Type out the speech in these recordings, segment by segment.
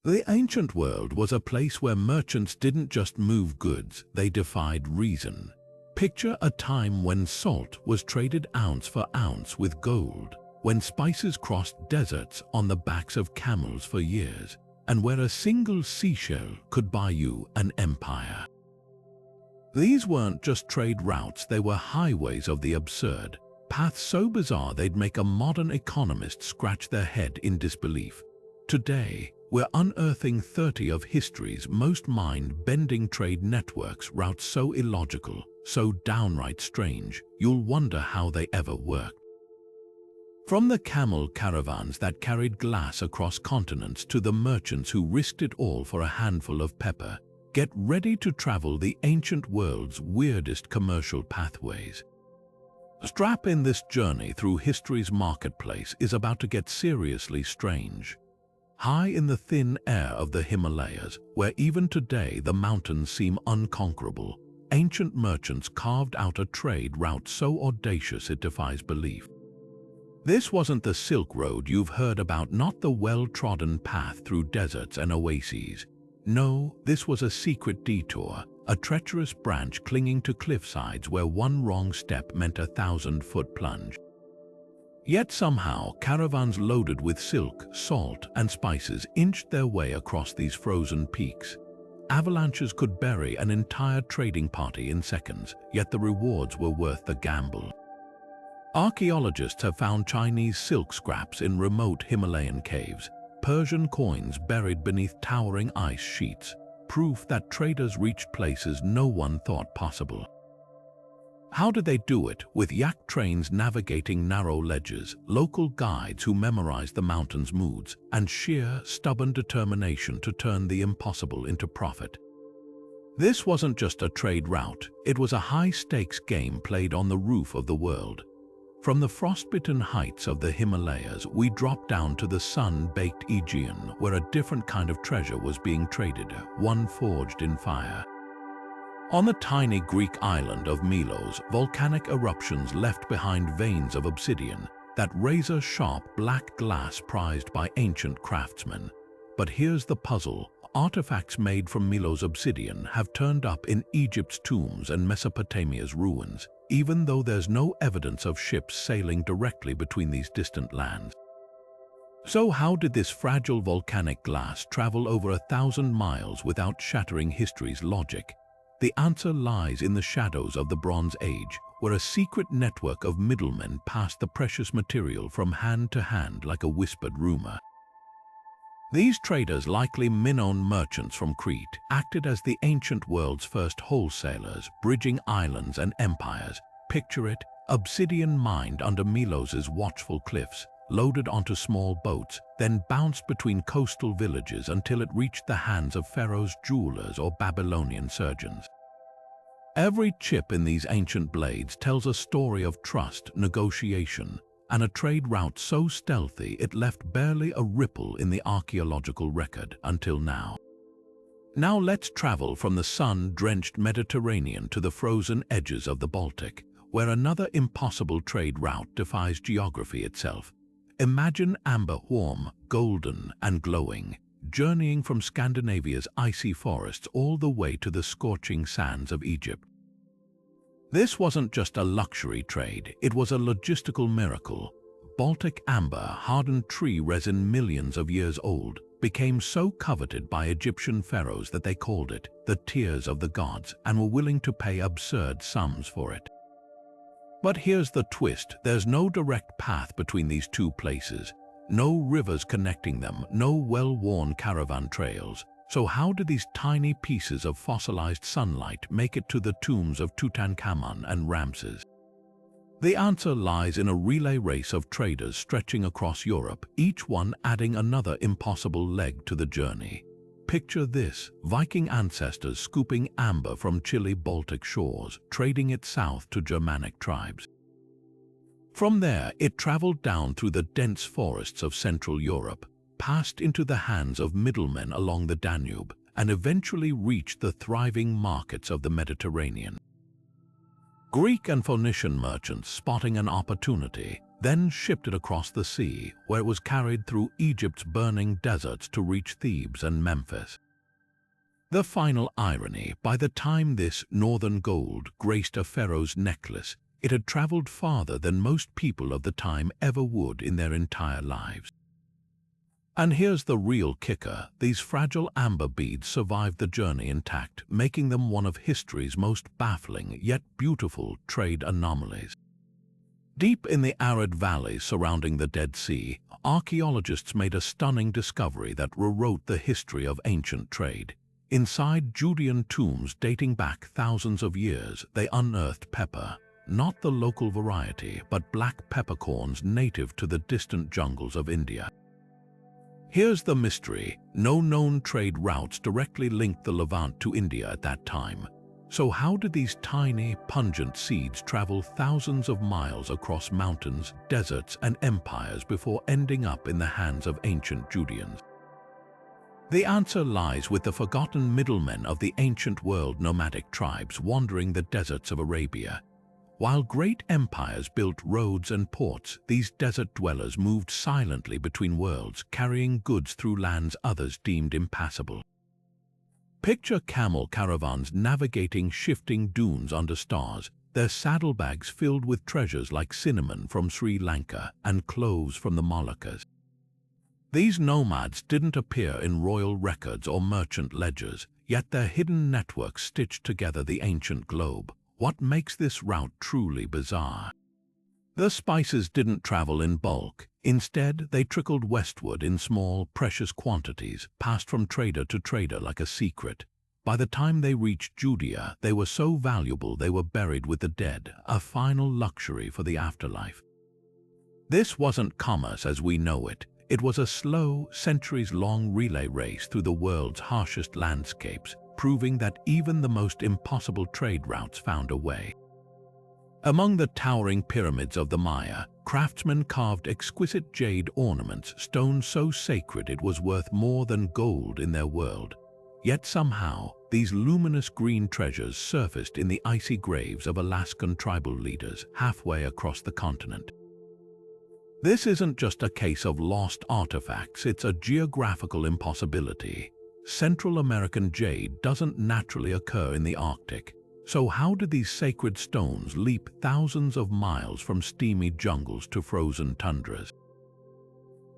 The ancient world was a place where merchants didn't just move goods, they defied reason. Picture a time when salt was traded ounce for ounce with gold, when spices crossed deserts on the backs of camels for years, and where a single seashell could buy you an empire. These weren't just trade routes, they were highways of the absurd, paths so bizarre they'd make a modern economist scratch their head in disbelief. Today, we're unearthing 30 of history's most mind-bending trade networks, routes so illogical, so downright strange, you'll wonder how they ever worked. From the camel caravans that carried glass across continents to the merchants who risked it all for a handful of pepper, get ready to travel the ancient world's weirdest commercial pathways. Strap in, this journey through history's marketplace is about to get seriously strange. High in the thin air of the Himalayas, where even today the mountains seem unconquerable, ancient merchants carved out a trade route so audacious it defies belief. This wasn't the Silk Road you've heard about, not the well-trodden path through deserts and oases. No, this was a secret detour, a treacherous branch clinging to cliff sides where one wrong step meant a 1,000-foot plunge. Yet somehow, caravans loaded with silk, salt, and spices inched their way across these frozen peaks. Avalanches could bury an entire trading party in seconds, yet the rewards were worth the gamble. Archaeologists have found Chinese silk scraps in remote Himalayan caves, Persian coins buried beneath towering ice sheets, proof that traders reached places no one thought possible. How did they do it? With yak trains navigating narrow ledges, local guides who memorized the mountain's moods, and sheer, stubborn determination to turn the impossible into profit. This wasn't just a trade route, it was a high-stakes game played on the roof of the world. From the frostbitten heights of the Himalayas, we dropped down to the sun-baked Aegean, where a different kind of treasure was being traded, one forged in fire. On the tiny Greek island of Melos, volcanic eruptions left behind veins of obsidian, that razor-sharp black glass prized by ancient craftsmen. But here's the puzzle. Artifacts made from Melos obsidian have turned up in Egypt's tombs and Mesopotamia's ruins, even though there's no evidence of ships sailing directly between these distant lands. So how did this fragile volcanic glass travel over 1,000 miles without shattering history's logic? The answer lies in the shadows of the Bronze Age, where a secret network of middlemen passed the precious material from hand to hand like a whispered rumor. These traders, likely Minoan merchants from Crete, acted as the ancient world's first wholesalers, bridging islands and empires. Picture it, obsidian mined under Melos's watchful cliffs, loaded onto small boats, then bounced between coastal villages until it reached the hands of pharaohs, jewelers, or Babylonian surgeons. Every chip in these ancient blades tells a story of trust, negotiation, and a trade route so stealthy it left barely a ripple in the archaeological record until now. Now let's travel from the sun-drenched Mediterranean to the frozen edges of the Baltic, where another impossible trade route defies geography itself. Imagine amber, warm, golden, and glowing, journeying from Scandinavia's icy forests all the way to the scorching sands of Egypt. This wasn't just a luxury trade, it was a logistical miracle. Baltic amber, hardened tree resin millions of years old, became so coveted by Egyptian pharaohs that they called it the tears of the gods and were willing to pay absurd sums for it. But here's the twist, there's no direct path between these two places, no rivers connecting them, no well-worn caravan trails. So how did these tiny pieces of fossilized sunlight make it to the tombs of Tutankhamun and Ramses? The answer lies in a relay race of traders stretching across Europe, each one adding another impossible leg to the journey. Picture this, Viking ancestors scooping amber from chilly Baltic shores, trading it south to Germanic tribes. From there, it traveled down through the dense forests of Central Europe, passed into the hands of middlemen along the Danube, and eventually reached the thriving markets of the Mediterranean. Greek and Phoenician merchants, spotting an opportunity, then shipped it across the sea, where it was carried through Egypt's burning deserts to reach Thebes and Memphis. The final irony: by the time this northern gold graced a pharaoh's necklace, it had traveled farther than most people of the time ever would in their entire lives. And here's the real kicker: these fragile amber beads survived the journey intact, making them one of history's most baffling yet beautiful trade anomalies. Deep in the arid valleys surrounding the Dead Sea, archaeologists made a stunning discovery that rewrote the history of ancient trade. Inside Judean tombs dating back thousands of years, they unearthed pepper, not the local variety, but black peppercorns native to the distant jungles of India. Here's the mystery: no known trade routes directly linked the Levant to India at that time. So how did these tiny, pungent seeds travel thousands of miles across mountains, deserts, and empires before ending up in the hands of ancient Judeans? The answer lies with the forgotten middlemen of the ancient world: nomadic tribes wandering the deserts of Arabia. While great empires built roads and ports, these desert dwellers moved silently between worlds, carrying goods through lands others deemed impassable. Picture camel caravans navigating shifting dunes under stars, their saddlebags filled with treasures like cinnamon from Sri Lanka and cloves from the Moluccas. These nomads didn't appear in royal records or merchant ledgers, yet their hidden networks stitched together the ancient globe. What makes this route truly bizarre? The spices didn't travel in bulk. Instead, they trickled westward in small, precious quantities, passed from trader to trader like a secret. By the time they reached Judea, they were so valuable they were buried with the dead, a final luxury for the afterlife. This wasn't commerce as we know it. It was a slow, centuries-long relay race through the world's harshest landscapes, proving that even the most impossible trade routes found a way. Among the towering pyramids of the Maya, craftsmen carved exquisite jade ornaments, stone so sacred it was worth more than gold in their world. Yet somehow, these luminous green treasures surfaced in the icy graves of Alaskan tribal leaders halfway across the continent. This isn't just a case of lost artifacts, it's a geographical impossibility. Central American jade doesn't naturally occur in the Arctic. So how did these sacred stones leap thousands of miles from steamy jungles to frozen tundras?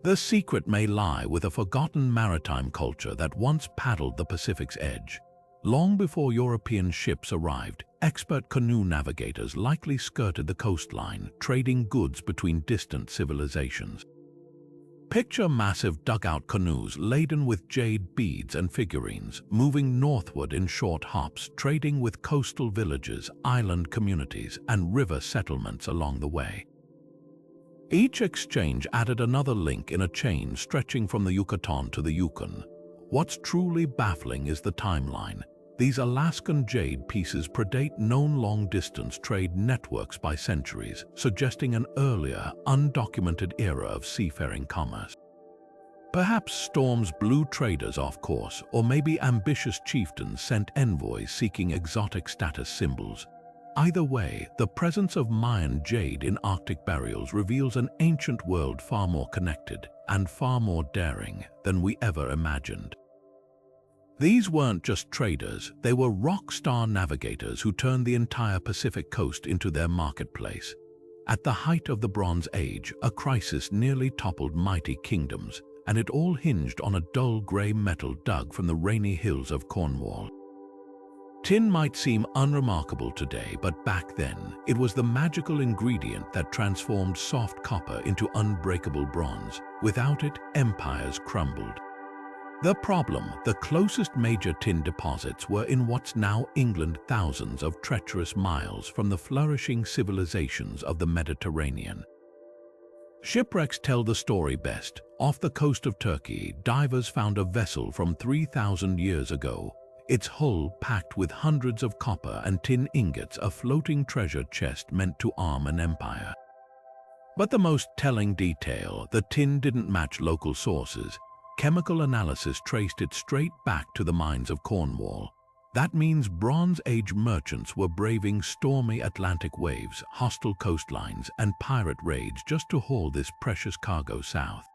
The secret may lie with a forgotten maritime culture that once paddled the Pacific's edge. Long before European ships arrived, expert canoe navigators likely skirted the coastline, trading goods between distant civilizations. Picture massive dugout canoes laden with jade beads and figurines, moving northward in short hops, trading with coastal villages, island communities, and river settlements along the way. Each exchange added another link in a chain stretching from the Yucatan to the Yukon. What's truly baffling is the timeline. These Alaskan jade pieces predate known long-distance trade networks by centuries, suggesting an earlier, undocumented era of seafaring commerce. Perhaps storms blew traders off course, or maybe ambitious chieftains sent envoys seeking exotic status symbols. Either way, the presence of Mayan jade in Arctic burials reveals an ancient world far more connected and far more daring than we ever imagined. These weren't just traders, they were rock-star navigators who turned the entire Pacific coast into their marketplace. At the height of the Bronze Age, a crisis nearly toppled mighty kingdoms, and it all hinged on a dull grey metal dug from the rainy hills of Cornwall. Tin might seem unremarkable today, but back then, it was the magical ingredient that transformed soft copper into unbreakable bronze. Without it, empires crumbled. The problem: the closest major tin deposits were in what's now England, thousands of treacherous miles from the flourishing civilizations of the Mediterranean. Shipwrecks tell the story best. Off the coast of Turkey, divers found a vessel from 3,000 years ago, its hull packed with hundreds of copper and tin ingots, a floating treasure chest meant to arm an empire. But the most telling detail: the tin didn't match local sources. Chemical analysis traced it straight back to the mines of Cornwall. That means Bronze Age merchants were braving stormy Atlantic waves, hostile coastlines, and pirate raids just to haul this precious cargo south.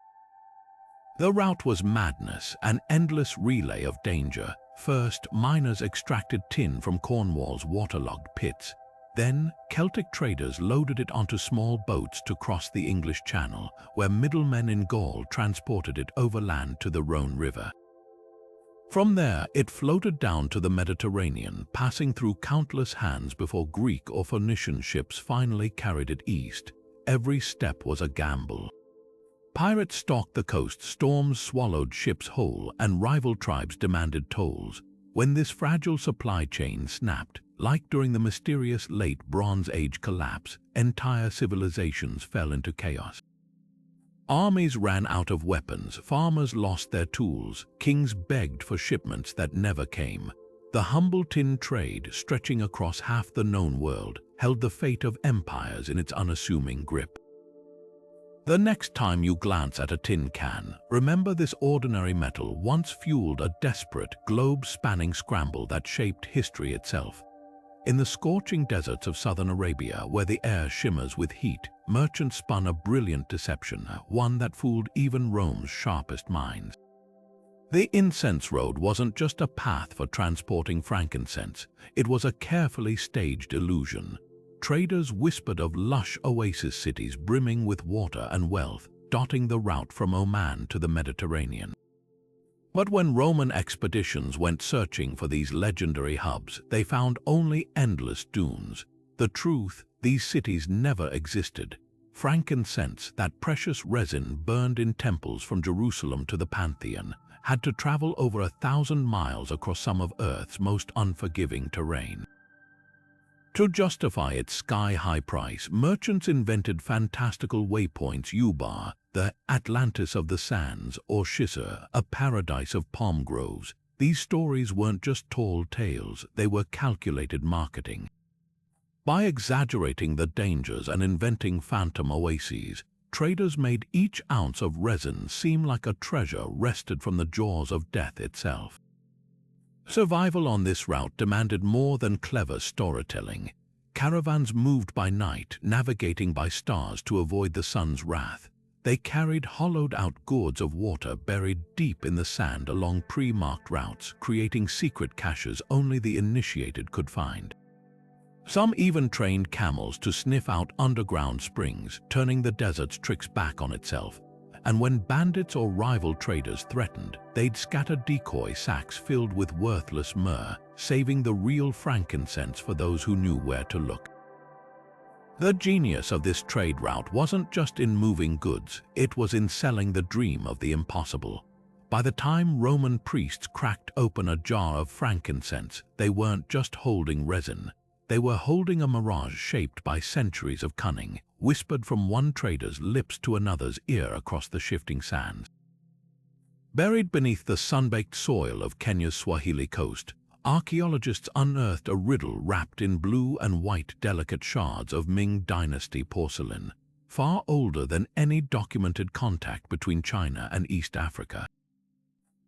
The route was madness, an endless relay of danger. First, miners extracted tin from Cornwall's waterlogged pits. Then, Celtic traders loaded it onto small boats to cross the English Channel, where middlemen in Gaul transported it overland to the Rhone River. From there, it floated down to the Mediterranean, passing through countless hands before Greek or Phoenician ships finally carried it east. Every step was a gamble. Pirates stalked the coast, storms swallowed ships whole, and rival tribes demanded tolls. When this fragile supply chain snapped, like during the mysterious late Bronze Age collapse, entire civilizations fell into chaos. Armies ran out of weapons, farmers lost their tools, kings begged for shipments that never came. The humble tin trade, stretching across half the known world, held the fate of empires in its unassuming grip. The next time you glance at a tin can, remember this ordinary metal once fueled a desperate, globe-spanning scramble that shaped history itself. In the scorching deserts of southern Arabia, where the air shimmers with heat, merchants spun a brilliant deception, one that fooled even Rome's sharpest minds. The Incense Road wasn't just a path for transporting frankincense, it was a carefully staged illusion. Traders whispered of lush oasis cities brimming with water and wealth, dotting the route from Oman to the Mediterranean. But when Roman expeditions went searching for these legendary hubs, they found only endless dunes. The truth, these cities never existed. Frankincense, that precious resin burned in temples from Jerusalem to the Pantheon, had to travel over 1,000 miles across some of Earth's most unforgiving terrain. To justify its sky-high price, merchants invented fantastical waypoints: Ubar, the Atlantis of the sands, or Shisar, a paradise of palm groves. These stories weren't just tall tales, they were calculated marketing. By exaggerating the dangers and inventing phantom oases, traders made each ounce of resin seem like a treasure wrested from the jaws of death itself. Survival on this route demanded more than clever storytelling. Caravans moved by night, navigating by stars to avoid the sun's wrath. They carried hollowed-out gourds of water buried deep in the sand along pre-marked routes, creating secret caches only the initiated could find. Some even trained camels to sniff out underground springs, turning the desert's tricks back on itself. And when bandits or rival traders threatened, they'd scatter decoy sacks filled with worthless myrrh, saving the real frankincense for those who knew where to look. The genius of this trade route wasn't just in moving goods, it was in selling the dream of the impossible. By the time Roman priests cracked open a jar of frankincense, they weren't just holding resin. They were holding a mirage shaped by centuries of cunning, whispered from one trader's lips to another's ear across the shifting sands. Buried beneath the sun-baked soil of Kenya's Swahili coast, archaeologists unearthed a riddle wrapped in blue and white delicate shards of Ming Dynasty porcelain, far older than any documented contact between China and East Africa.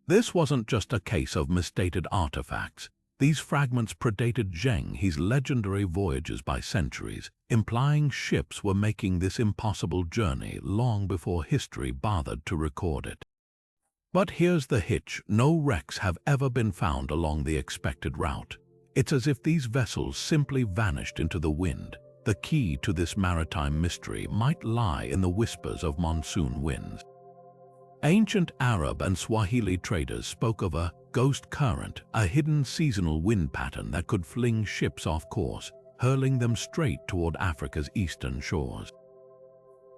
This wasn't just a case of misdated artifacts. These fragments predated Zheng He's legendary voyages by centuries, implying ships were making this impossible journey long before history bothered to record it. But here's the hitch: no wrecks have ever been found along the expected route. It's as if these vessels simply vanished into the wind. The key to this maritime mystery might lie in the whispers of monsoon winds. Ancient Arab and Swahili traders spoke of a ghost current, a hidden seasonal wind pattern that could fling ships off course, hurling them straight toward Africa's eastern shores.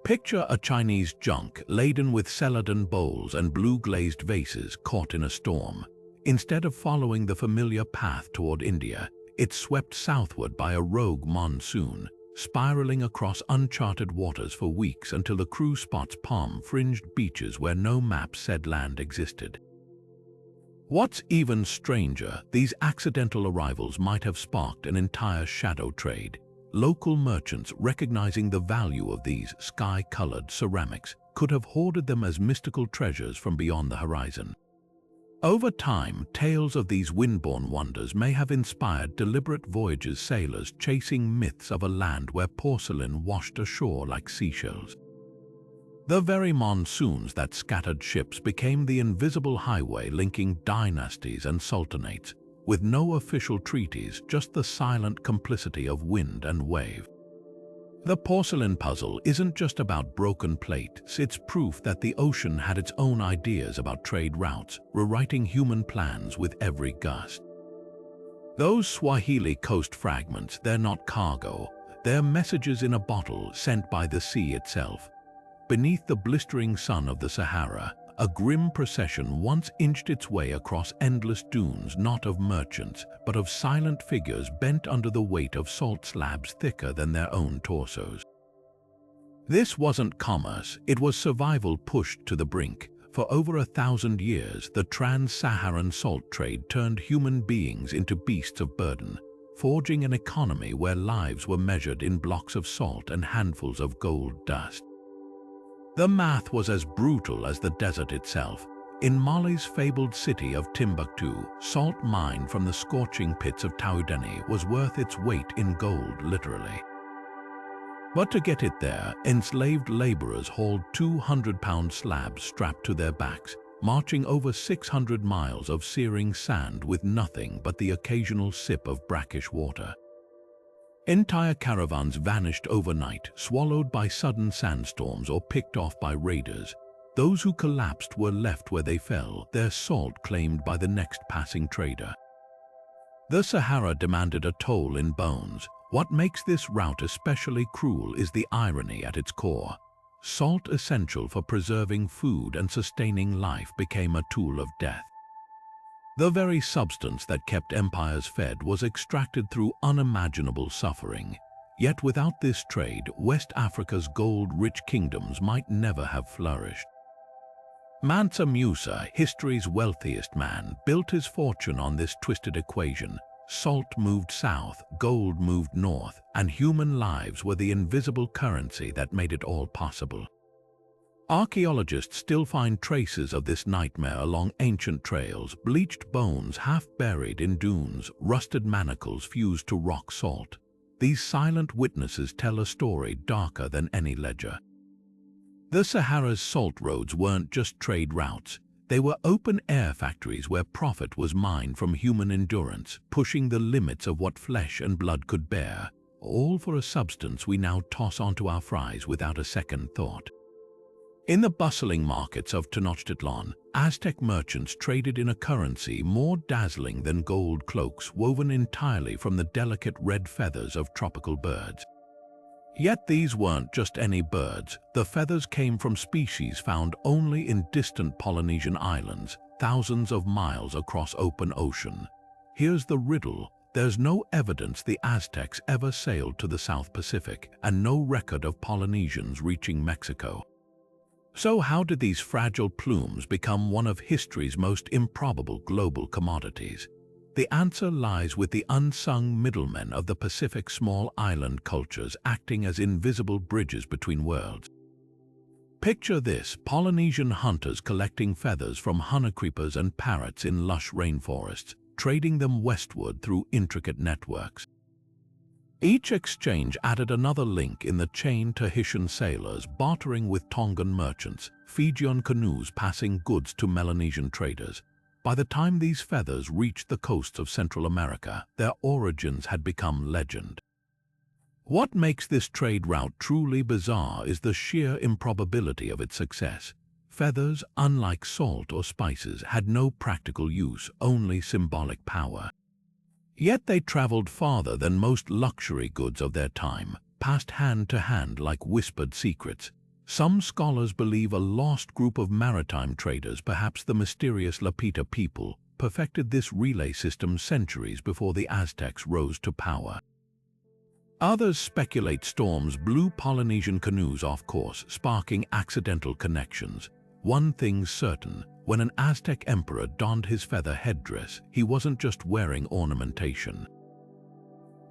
Picture a Chinese junk laden with celadon bowls and blue-glazed vases caught in a storm. Instead of following the familiar path toward India, it swept southward by a rogue monsoon, spiraling across uncharted waters for weeks until the crew spots palm-fringed beaches where no map said land existed. What's even stranger, these accidental arrivals might have sparked an entire shadow trade. Local merchants, recognizing the value of these sky-colored ceramics, could have hoarded them as mystical treasures from beyond the horizon. Over time, tales of these windborne wonders may have inspired deliberate voyages, sailors chasing myths of a land where porcelain washed ashore like seashells. The very monsoons that scattered ships became the invisible highway linking dynasties and sultanates, with no official treaties, just the silent complicity of wind and wave. The porcelain puzzle isn't just about broken plates, it's proof that the ocean had its own ideas about trade routes, rewriting human plans with every gust. Those Swahili coast fragments, they're not cargo, they're messages in a bottle sent by the sea itself. Beneath the blistering sun of the Sahara, a grim procession once inched its way across endless dunes, not of merchants, but of silent figures bent under the weight of salt slabs thicker than their own torsos. This wasn't commerce, it was survival pushed to the brink. For over 1,000 years, the trans-Saharan salt trade turned human beings into beasts of burden, forging an economy where lives were measured in blocks of salt and handfuls of gold dust. The math was as brutal as the desert itself. In Mali's fabled city of Timbuktu, salt mined from the scorching pits of Taoudeni was worth its weight in gold, literally. But to get it there, enslaved laborers hauled 200-pound slabs strapped to their backs, marching over 600 miles of searing sand with nothing but the occasional sip of brackish water. Entire caravans vanished overnight, swallowed by sudden sandstorms or picked off by raiders. Those who collapsed were left where they fell, their salt claimed by the next passing trader. The Sahara demanded a toll in bones. What makes this route especially cruel is the irony at its core. Salt, essential for preserving food and sustaining life, became a tool of death. The very substance that kept empires fed was extracted through unimaginable suffering. Yet without this trade, West Africa's gold-rich kingdoms might never have flourished. Mansa Musa, history's wealthiest man, built his fortune on this twisted equation. Salt moved south, gold moved north, and human lives were the invisible currency that made it all possible. Archaeologists still find traces of this nightmare along ancient trails, bleached bones half buried in dunes, rusted manacles fused to rock salt. These silent witnesses tell a story darker than any ledger. The Sahara's salt roads weren't just trade routes. They were open-air factories where profit was mined from human endurance, pushing the limits of what flesh and blood could bear, all for a substance we now toss onto our fries without a second thought. In the bustling markets of Tenochtitlan, Aztec merchants traded in a currency more dazzling than gold cloaks woven entirely from the delicate red feathers of tropical birds. Yet these weren't just any birds. The feathers came from species found only in distant Polynesian islands, thousands of miles across open ocean. Here's the riddle. There's no evidence the Aztecs ever sailed to the South Pacific, and no record of Polynesians reaching Mexico. So how did these fragile plumes become one of history's most improbable global commodities? The answer lies with the unsung middlemen of the Pacific's small island cultures acting as invisible bridges between worlds. Picture this: Polynesian hunters collecting feathers from honeycreepers and parrots in lush rainforests, trading them westward through intricate networks. Each exchange added another link in the chain: Tahitian sailors bartering with Tongan merchants, Fijian canoes passing goods to Melanesian traders. By the time these feathers reached the coasts of Central America, their origins had become legend. What makes this trade route truly bizarre is the sheer improbability of its success. Feathers, unlike salt or spices, had no practical use, only symbolic power. Yet they traveled farther than most luxury goods of their time, passed hand to hand like whispered secrets. Some scholars believe a lost group of maritime traders, perhaps the mysterious Lapita people, perfected this relay system centuries before the Aztecs rose to power. Others speculate storms blew Polynesian canoes off course, sparking accidental connections. One thing's certain: when an Aztec emperor donned his feather headdress, he wasn't just wearing ornamentation.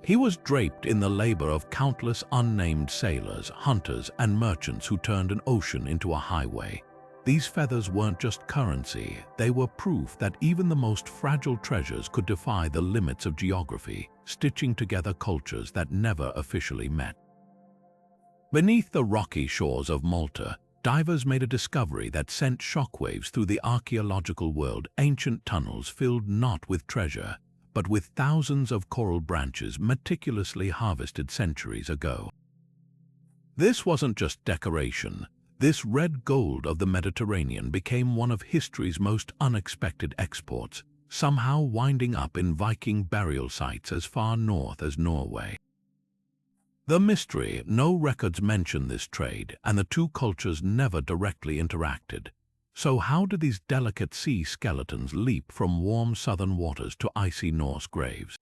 He was draped in the labor of countless unnamed sailors, hunters, and merchants who turned an ocean into a highway. These feathers weren't just currency, they were proof that even the most fragile treasures could defy the limits of geography, stitching together cultures that never officially met. Beneath the rocky shores of Malta, divers made a discovery that sent shockwaves through the archaeological world. Ancient tunnels filled not with treasure, but with thousands of coral branches meticulously harvested centuries ago. This wasn't just decoration. This red gold of the Mediterranean became one of history's most unexpected exports, somehow winding up in Viking burial sites as far north as Norway. The mystery: no records mention this trade, and the two cultures never directly interacted. So how did these delicate sea skeletons leap from warm southern waters to icy Norse graves?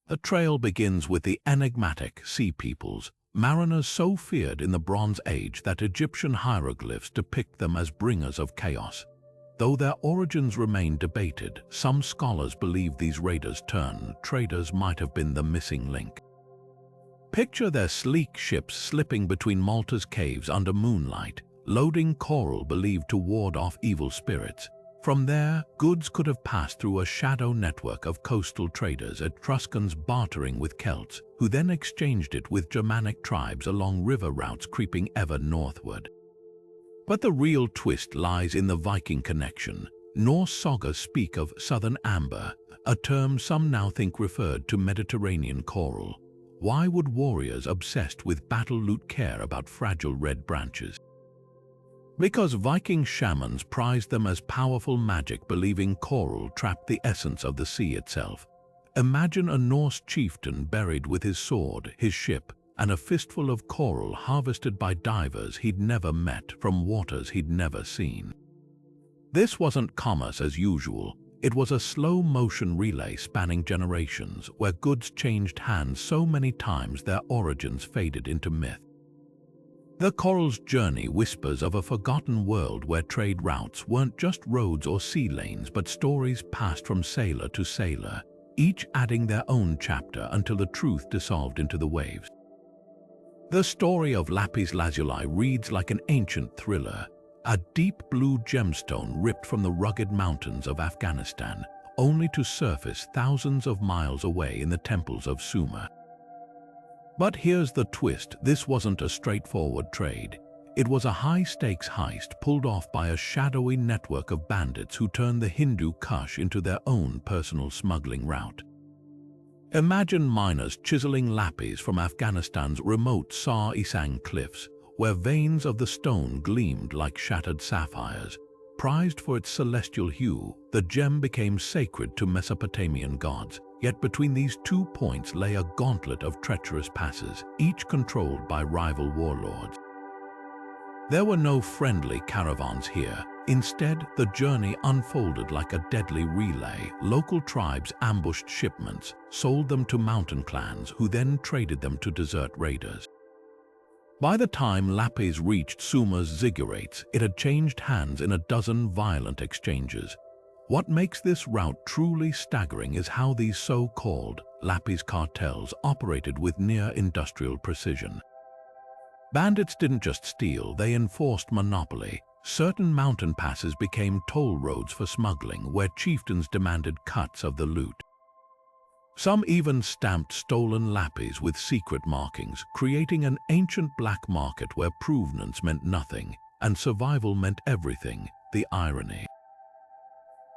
The trail begins with the enigmatic sea peoples, mariners so feared in the Bronze Age that Egyptian hieroglyphs depict them as bringers of chaos. Though their origins remain debated, some scholars believe these raiders turned traders might have been the missing link. Picture their sleek ships slipping between Malta's caves under moonlight, loading coral believed to ward off evil spirits. From there, goods could have passed through a shadow network of coastal traders, Etruscans bartering with Celts, who then exchanged it with Germanic tribes along river routes creeping ever northward. But the real twist lies in the Viking connection. Norse sagas speak of southern amber, a term some now think referred to Mediterranean coral. Why would warriors obsessed with battle loot care about fragile red branches? Because Viking shamans prized them as powerful magic, believing coral trapped the essence of the sea itself. Imagine a Norse chieftain buried with his sword, his ship, and a fistful of coral harvested by divers he'd never met from waters he'd never seen. This wasn't commerce as usual. It was a slow-motion relay spanning generations, where goods changed hands so many times their origins faded into myth. The coral's journey whispers of a forgotten world where trade routes weren't just roads or sea lanes, but stories passed from sailor to sailor, each adding their own chapter until the truth dissolved into the waves. The story of lapis lazuli reads like an ancient thriller, a deep blue gemstone ripped from the rugged mountains of Afghanistan, only to surface thousands of miles away in the temples of Sumer. But here's the twist: this wasn't a straightforward trade. It was a high-stakes heist pulled off by a shadowy network of bandits who turned the Hindu Kush into their own personal smuggling route. Imagine miners chiseling lapis from Afghanistan's remote Sar-Isang cliffs, where veins of the stone gleamed like shattered sapphires. Prized for its celestial hue, the gem became sacred to Mesopotamian gods. Yet between these 2 points lay a gauntlet of treacherous passes, each controlled by rival warlords. There were no friendly caravans here. Instead, the journey unfolded like a deadly relay. Local tribes ambushed shipments, sold them to mountain clans, who then traded them to desert raiders. By the time lapis reached Sumer's ziggurats, it had changed hands in a dozen violent exchanges. What makes this route truly staggering is how these so-called lapis cartels operated with near-industrial precision. Bandits didn't just steal, they enforced monopoly. Certain mountain passes became toll roads for smuggling, where chieftains demanded cuts of the loot. Some even stamped stolen lapis with secret markings, creating an ancient black market where provenance meant nothing and survival meant everything. The irony.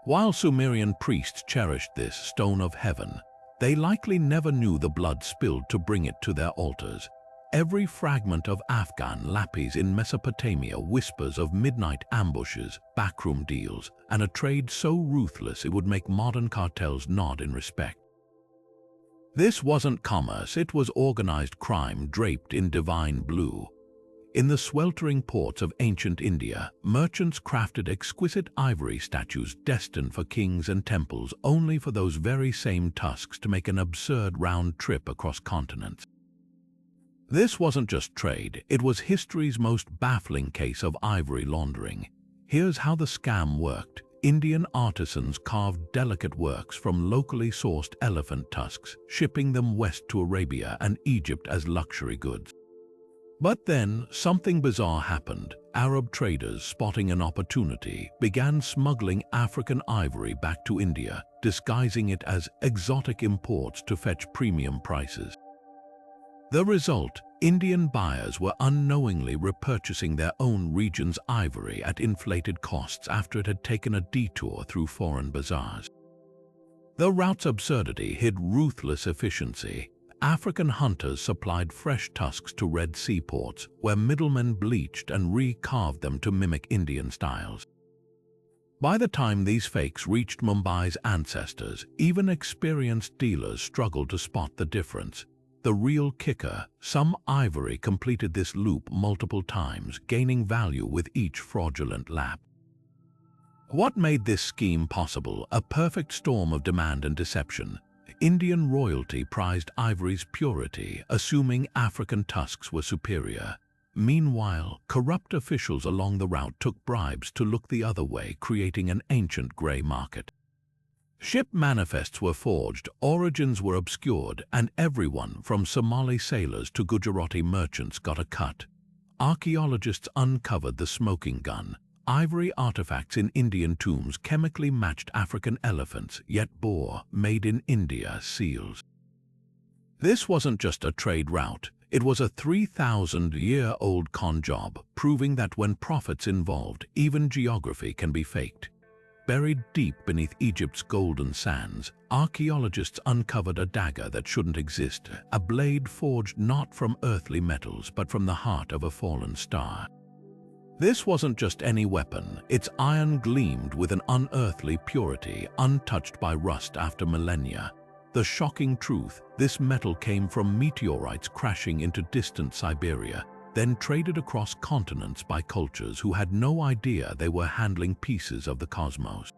While Sumerian priests cherished this stone of heaven, they likely never knew the blood spilled to bring it to their altars. Every fragment of Afghan lapis in Mesopotamia whispers of midnight ambushes, backroom deals, and a trade so ruthless it would make modern cartels nod in respect. This wasn't commerce, it was organized crime draped in divine blue. In the sweltering ports of ancient India, merchants crafted exquisite ivory statues destined for kings and temples, only for those very same tusks to make an absurd round trip across continents. This wasn't just trade, it was history's most baffling case of ivory laundering. Here's how the scam worked. Indian artisans carved delicate works from locally sourced elephant tusks, shipping them west to Arabia and Egypt as luxury goods. But then, something bizarre happened. Arab traders, spotting an opportunity, began smuggling African ivory back to India, disguising it as exotic imports to fetch premium prices. The result, Indian buyers were unknowingly repurchasing their own region's ivory at inflated costs after it had taken a detour through foreign bazaars. The route's absurdity hid ruthless efficiency. African hunters supplied fresh tusks to Red Sea ports, where middlemen bleached and re-carved them to mimic Indian styles. By the time these fakes reached Mumbai's ancestors, even experienced dealers struggled to spot the difference. The real kicker, some ivory completed this loop multiple times, gaining value with each fraudulent lap. What made this scheme possible? A perfect storm of demand and deception. Indian royalty prized ivory's purity, assuming African tusks were superior. Meanwhile, corrupt officials along the route took bribes to look the other way, creating an ancient grey market. Ship manifests were forged, origins were obscured, and everyone from Somali sailors to Gujarati merchants got a cut. Archaeologists uncovered the smoking gun. Ivory artifacts in Indian tombs chemically matched African elephants, yet bore made in India seals. This wasn't just a trade route, it was a 3,000-year-old con job, proving that when profit's involved, even geography can be faked. Buried deep beneath Egypt's golden sands, archaeologists uncovered a dagger that shouldn't exist, a blade forged not from earthly metals but from the heart of a fallen star. This wasn't just any weapon, its iron gleamed with an unearthly purity, untouched by rust after millennia. The shocking truth, this metal came from meteorites crashing into distant Siberia, then traded across continents by cultures who had no idea they were handling pieces of the cosmos.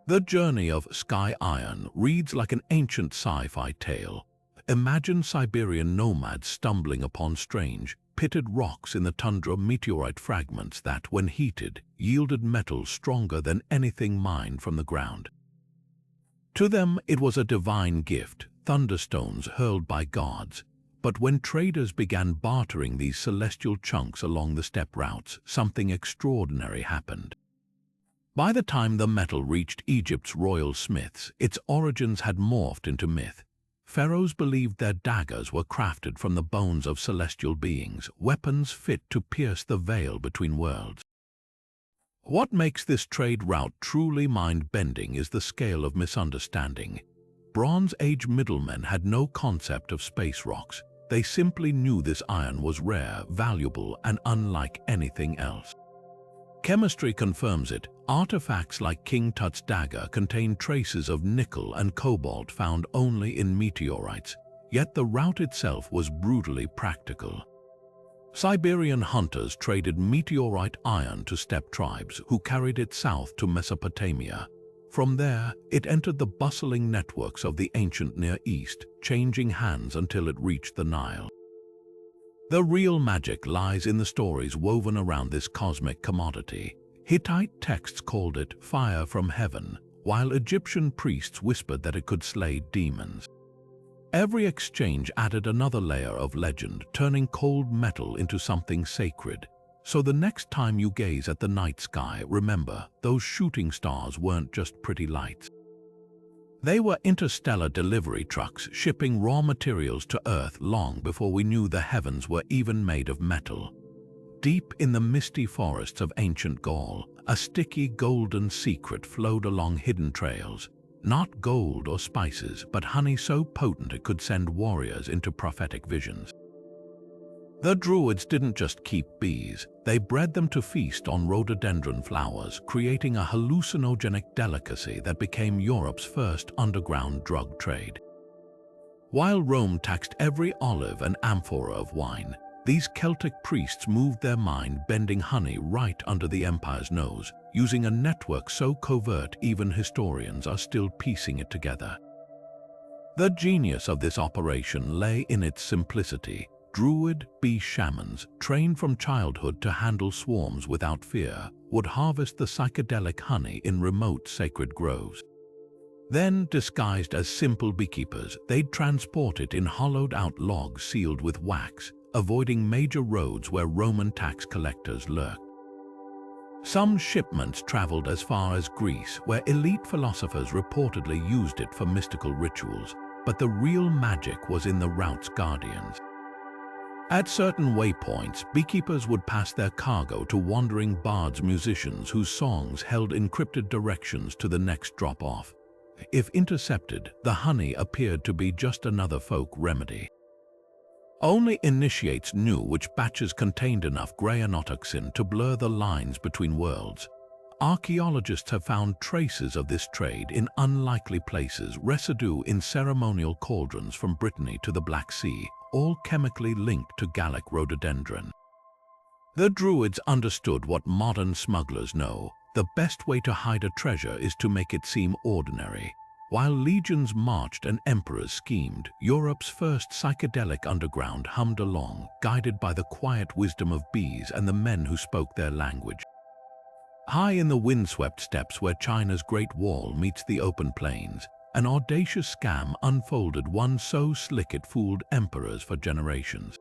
The journey of sky iron reads like an ancient sci-fi tale. Imagine Siberian nomads stumbling upon strange, pitted rocks in the tundra, meteorite fragments that, when heated, yielded metal stronger than anything mined from the ground. To them, it was a divine gift, thunderstones hurled by gods. But when traders began bartering these celestial chunks along the steppe routes, something extraordinary happened. By the time the metal reached Egypt's royal smiths, its origins had morphed into myth. Pharaohs believed their daggers were crafted from the bones of celestial beings, weapons fit to pierce the veil between worlds. What makes this trade route truly mind-bending is the scale of misunderstanding. Bronze Age middlemen had no concept of space rocks. They simply knew this iron was rare, valuable, and unlike anything else. Chemistry confirms it. Artifacts like King Tut's dagger contain traces of nickel and cobalt found only in meteorites, yet the route itself was brutally practical. Siberian hunters traded meteorite iron to steppe tribes who carried it south to Mesopotamia. From there, it entered the bustling networks of the ancient Near East, changing hands until it reached the Nile. The real magic lies in the stories woven around this cosmic commodity. Hittite texts called it fire from heaven, while Egyptian priests whispered that it could slay demons. Every exchange added another layer of legend, turning cold metal into something sacred. So the next time you gaze at the night sky, remember, those shooting stars weren't just pretty lights. They were interstellar delivery trucks shipping raw materials to Earth long before we knew the heavens were even made of metal. Deep in the misty forests of ancient Gaul, a sticky golden secret flowed along hidden trails. Not gold or spices, but honey so potent it could send warriors into prophetic visions. The Druids didn't just keep bees, they bred them to feast on rhododendron flowers, creating a hallucinogenic delicacy that became Europe's first underground drug trade. While Rome taxed every olive and amphora of wine, these Celtic priests moved their mind-bending honey right under the empire's nose, using a network so covert even historians are still piecing it together. The genius of this operation lay in its simplicity. Druid bee shamans, trained from childhood to handle swarms without fear, would harvest the psychedelic honey in remote sacred groves. Then, disguised as simple beekeepers, they'd transport it in hollowed-out logs sealed with wax, avoiding major roads where Roman tax collectors lurked. Some shipments traveled as far as Greece, where elite philosophers reportedly used it for mystical rituals, but the real magic was in the route's guardians. At certain waypoints, beekeepers would pass their cargo to wandering bards musicians whose songs held encrypted directions to the next drop-off. If intercepted, the honey appeared to be just another folk remedy. Only initiates knew which batches contained enough grey-anotoxin to blur the lines between worlds. Archaeologists have found traces of this trade in unlikely places, residue in ceremonial cauldrons from Brittany to the Black Sea, all chemically linked to Gallic rhododendron. The Druids understood what modern smugglers know: the best way to hide a treasure is to make it seem ordinary. While legions marched and emperors schemed, Europe's first psychedelic underground hummed along, guided by the quiet wisdom of bees and the men who spoke their language. High in the windswept steppes where China's Great Wall meets the open plains, an audacious scam unfolded, one so slick it fooled emperors for generations.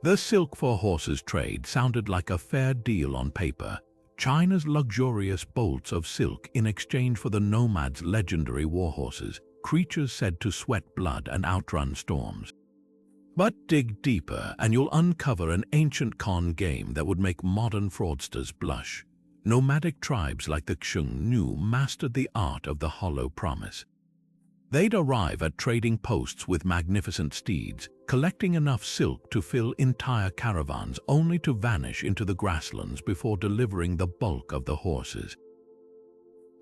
The silk for horses trade sounded like a fair deal on paper. China's luxurious bolts of silk in exchange for the nomads' legendary warhorses, creatures said to sweat blood and outrun storms. But dig deeper and you'll uncover an ancient con game that would make modern fraudsters blush. Nomadic tribes like the Xiongnu mastered the art of the hollow promise. They'd arrive at trading posts with magnificent steeds, collecting enough silk to fill entire caravans, only to vanish into the grasslands before delivering the bulk of the horses.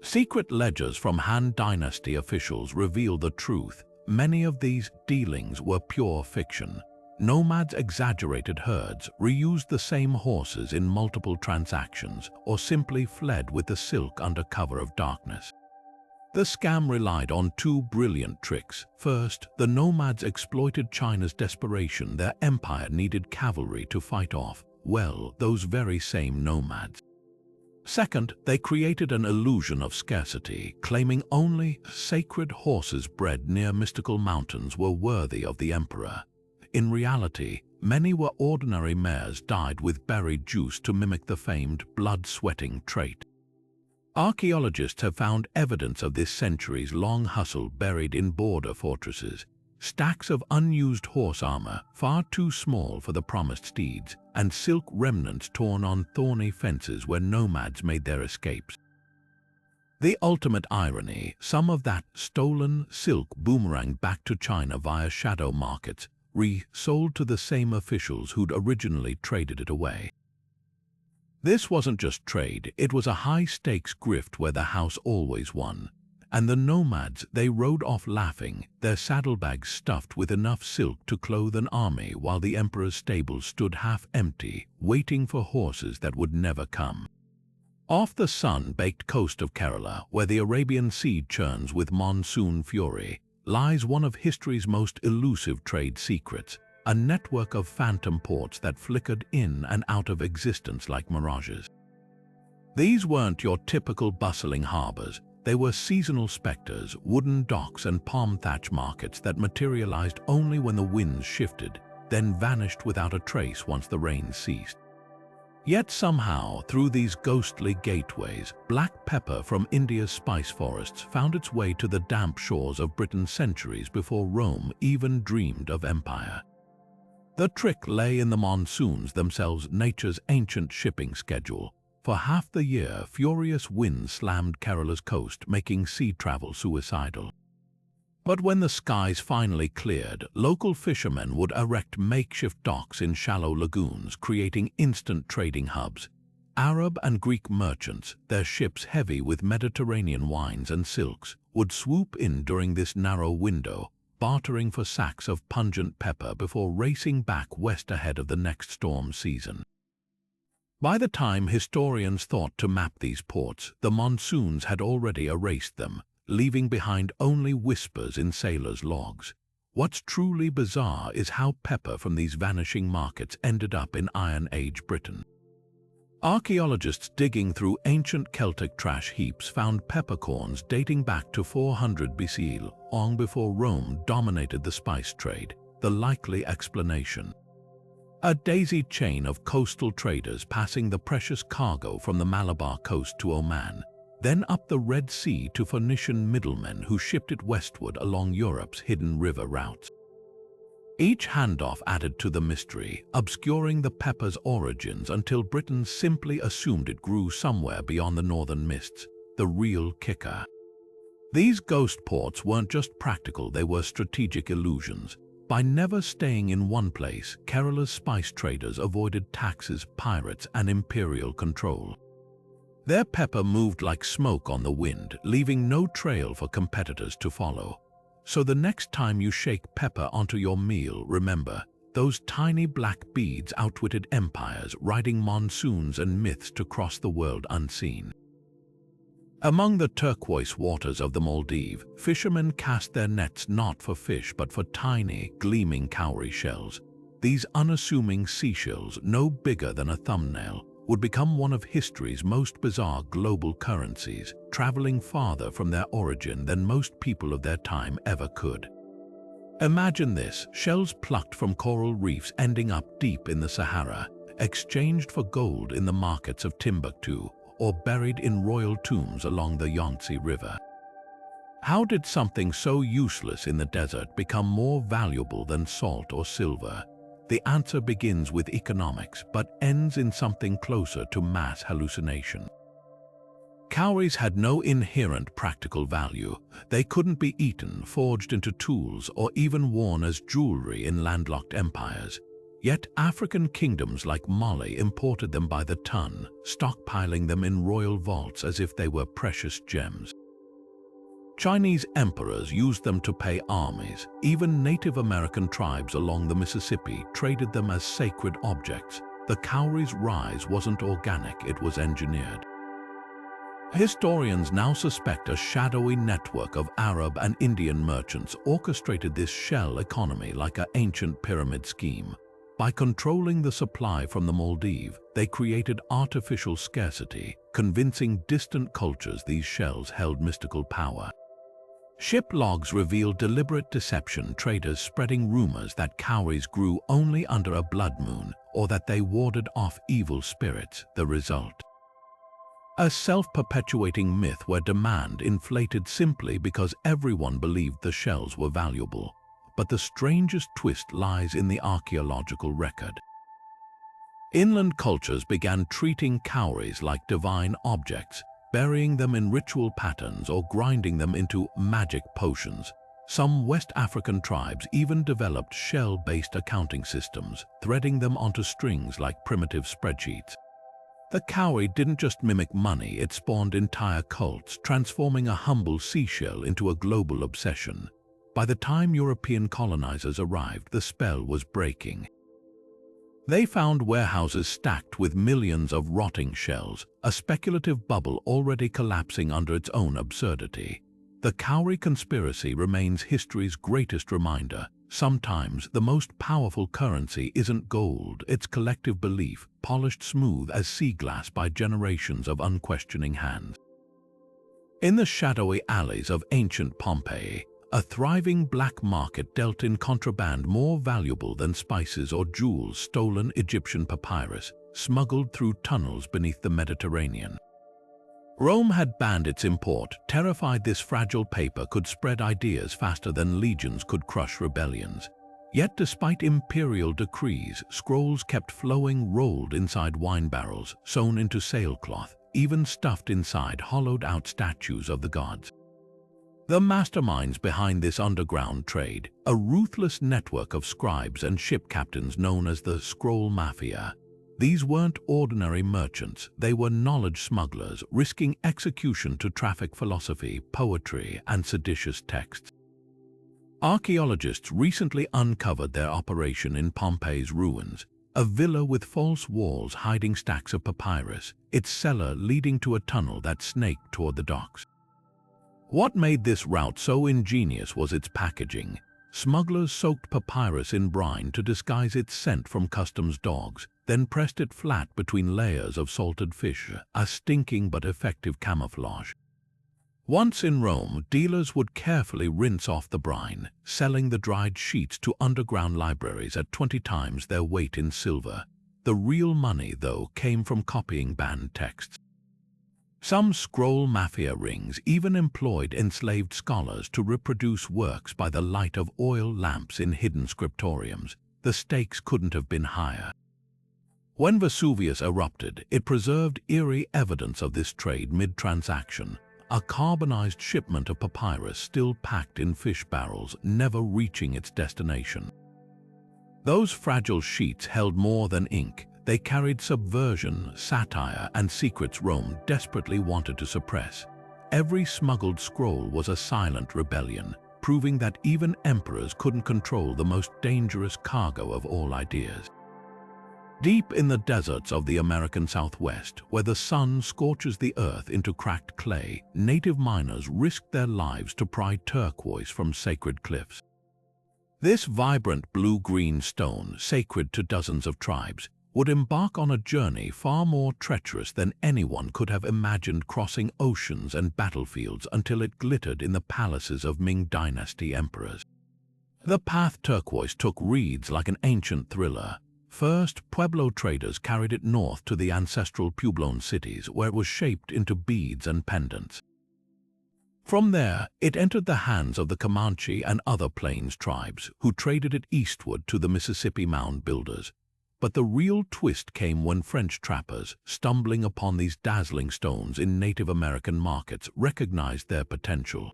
Secret ledgers from Han Dynasty officials reveal the truth. Many of these dealings were pure fiction. Nomads exaggerated herds, reused the same horses in multiple transactions, or simply fled with the silk under cover of darkness. The scam relied on two brilliant tricks. First, the nomads exploited China's desperation. Their empire needed cavalry to fight off, well, those very same nomads. Second, they created an illusion of scarcity, claiming only sacred horses bred near mystical mountains were worthy of the emperor. In reality, many were ordinary mares dyed with berry juice to mimic the famed blood-sweating trait. Archaeologists have found evidence of this centuries-long hustle buried in border fortresses. Stacks of unused horse armor, far too small for the promised steeds, and silk remnants torn on thorny fences where nomads made their escapes. The ultimate irony: some of that stolen silk boomeranged back to China via shadow markets, re-sold to the same officials who'd originally traded it away. This wasn't just trade, it was a high-stakes grift where the house always won. And the nomads, they rode off laughing, their saddlebags stuffed with enough silk to clothe an army, while the emperor's stables stood half-empty, waiting for horses that would never come. Off the sun-baked coast of Kerala, where the Arabian Sea churns with monsoon fury, lies one of history's most elusive trade secrets, a network of phantom ports that flickered in and out of existence like mirages. These weren't your typical bustling harbors. They were seasonal specters, wooden docks and palm thatch markets that materialized only when the winds shifted, then vanished without a trace once the rain ceased. Yet somehow, through these ghostly gateways, black pepper from India's spice forests found its way to the damp shores of Britain centuries before Rome even dreamed of empire. The trick lay in the monsoons themselves, nature's ancient shipping schedule. For half the year, furious winds slammed Kerala's coast, making sea travel suicidal. But when the skies finally cleared, local fishermen would erect makeshift docks in shallow lagoons, creating instant trading hubs. Arab and Greek merchants, their ships heavy with Mediterranean wines and silks, would swoop in during this narrow window, bartering for sacks of pungent pepper before racing back west ahead of the next storm season. By the time historians thought to map these ports, the monsoons had already erased them, leaving behind only whispers in sailors' logs. What's truly bizarre is how pepper from these vanishing markets ended up in Iron Age Britain. Archaeologists digging through ancient Celtic trash heaps found peppercorns dating back to 400 BC, long before Rome dominated the spice trade, the likely explanation. A daisy chain of coastal traders passing the precious cargo from the Malabar coast to Oman, then up the Red Sea to Phoenician middlemen who shipped it westward along Europe's hidden river routes. Each handoff added to the mystery, obscuring the pepper's origins until Britain simply assumed it grew somewhere beyond the northern mists, the real kicker. These ghost ports weren't just practical, they were strategic illusions. By never staying in one place, Kerala's spice traders avoided taxes, pirates, and imperial control. Their pepper moved like smoke on the wind, leaving no trail for competitors to follow. So the next time you shake pepper onto your meal, remember, those tiny black beads outwitted empires, riding monsoons and myths to cross the world unseen. Among the turquoise waters of the Maldives, fishermen cast their nets not for fish but for tiny, gleaming cowrie shells. These unassuming seashells, no bigger than a thumbnail, would become one of history's most bizarre global currencies, traveling farther from their origin than most people of their time ever could. Imagine this, shells plucked from coral reefs ending up deep in the Sahara, exchanged for gold in the markets of Timbuktu, or buried in royal tombs along the Yangtze River. How did something so useless in the desert become more valuable than salt or silver? The answer begins with economics, but ends in something closer to mass hallucination. Cowries had no inherent practical value. They couldn't be eaten, forged into tools, or even worn as jewelry in landlocked empires. Yet African kingdoms like Mali imported them by the ton, stockpiling them in royal vaults as if they were precious gems. Chinese emperors used them to pay armies. Even Native American tribes along the Mississippi traded them as sacred objects. The cowrie's rise wasn't organic, it was engineered. Historians now suspect a shadowy network of Arab and Indian merchants orchestrated this shell economy like an ancient pyramid scheme. By controlling the supply from the Maldives, they created artificial scarcity, convincing distant cultures these shells held mystical power. Ship logs reveal deliberate deception, traders spreading rumors that cowries grew only under a blood moon, or that they warded off evil spirits. The result? A self-perpetuating myth where demand inflated simply because everyone believed the shells were valuable. But the strangest twist lies in the archaeological record. Inland cultures began treating cowries like divine objects, burying them in ritual patterns or grinding them into magic potions. Some West African tribes even developed shell-based accounting systems, threading them onto strings like primitive spreadsheets. The cowrie didn't just mimic money, it spawned entire cults, transforming a humble seashell into a global obsession. By the time European colonizers arrived, the spell was breaking. They found warehouses stacked with millions of rotting shells, a speculative bubble already collapsing under its own absurdity. The cowrie conspiracy remains history's greatest reminder. Sometimes the most powerful currency isn't gold, it's collective belief, polished smooth as sea glass by generations of unquestioning hands. In the shadowy alleys of ancient Pompeii, a thriving black market dealt in contraband more valuable than spices or jewels, stolen Egyptian papyrus, smuggled through tunnels beneath the Mediterranean. Rome had banned its import, terrified this fragile paper could spread ideas faster than legions could crush rebellions. Yet despite imperial decrees, scrolls kept flowing, rolled inside wine barrels, sewn into sailcloth, even stuffed inside hollowed-out statues of the gods. The masterminds behind this underground trade, a ruthless network of scribes and ship captains known as the Scroll Mafia. These weren't ordinary merchants, they were knowledge smugglers, risking execution to traffic philosophy, poetry, and seditious texts. Archaeologists recently uncovered their operation in Pompeii's ruins, a villa with false walls hiding stacks of papyrus, its cellar leading to a tunnel that snaked toward the docks. What made this route so ingenious was its packaging. Smugglers soaked papyrus in brine to disguise its scent from customs dogs, then pressed it flat between layers of salted fish, a stinking but effective camouflage. Once in Rome, dealers would carefully rinse off the brine, selling the dried sheets to underground libraries at 20 times their weight in silver. The real money, though, came from copying banned texts. Some scroll mafia rings even employed enslaved scholars to reproduce works by the light of oil lamps in hidden scriptoriums. The stakes couldn't have been higher. When Vesuvius erupted, it preserved eerie evidence of this trade mid-transaction. A carbonized shipment of papyrus still packed in fish barrels, never reaching its destination. Those fragile sheets held more than ink. They carried subversion, satire, and secrets Rome desperately wanted to suppress. Every smuggled scroll was a silent rebellion, proving that even emperors couldn't control the most dangerous cargo of all ideas. Deep in the deserts of the American Southwest, where the sun scorches the earth into cracked clay, native miners risked their lives to pry turquoise from sacred cliffs. This vibrant blue-green stone, sacred to dozens of tribes, would embark on a journey far more treacherous than anyone could have imagined, crossing oceans and battlefields until it glittered in the palaces of Ming Dynasty emperors. The path turquoise took reeds like an ancient thriller. First, Pueblo traders carried it north to the ancestral Puebloan cities, where it was shaped into beads and pendants. From there, it entered the hands of the Comanche and other plains tribes, who traded it eastward to the Mississippi mound builders. But the real twist came when French trappers, stumbling upon these dazzling stones in Native American markets, recognized their potential.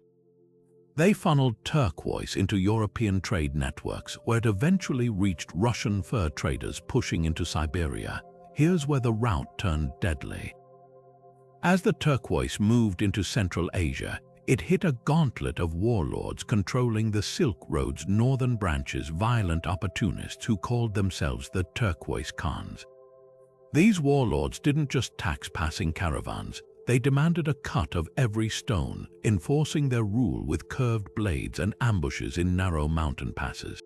They funneled turquoise into European trade networks, where it eventually reached Russian fur traders pushing into Siberia. Here's where the route turned deadly. As the turquoise moved into Central Asia, it hit a gauntlet of warlords controlling the Silk Road's northern branches, violent opportunists who called themselves the Turquoise Khans. These warlords didn't just tax passing caravans. They demanded a cut of every stone, enforcing their rule with curved blades and ambushes in narrow mountain passes.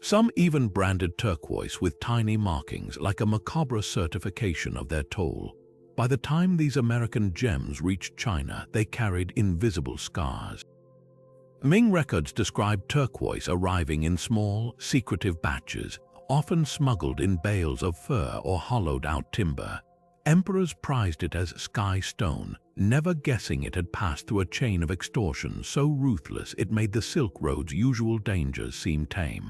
Some even branded turquoise with tiny markings, like a macabre certification of their toll. By the time these American gems reached China, they carried invisible scars. Ming records describe turquoise arriving in small, secretive batches, often smuggled in bales of fur or hollowed-out timber. Emperors prized it as sky stone, never guessing it had passed through a chain of extortion so ruthless it made the Silk Road's usual dangers seem tame.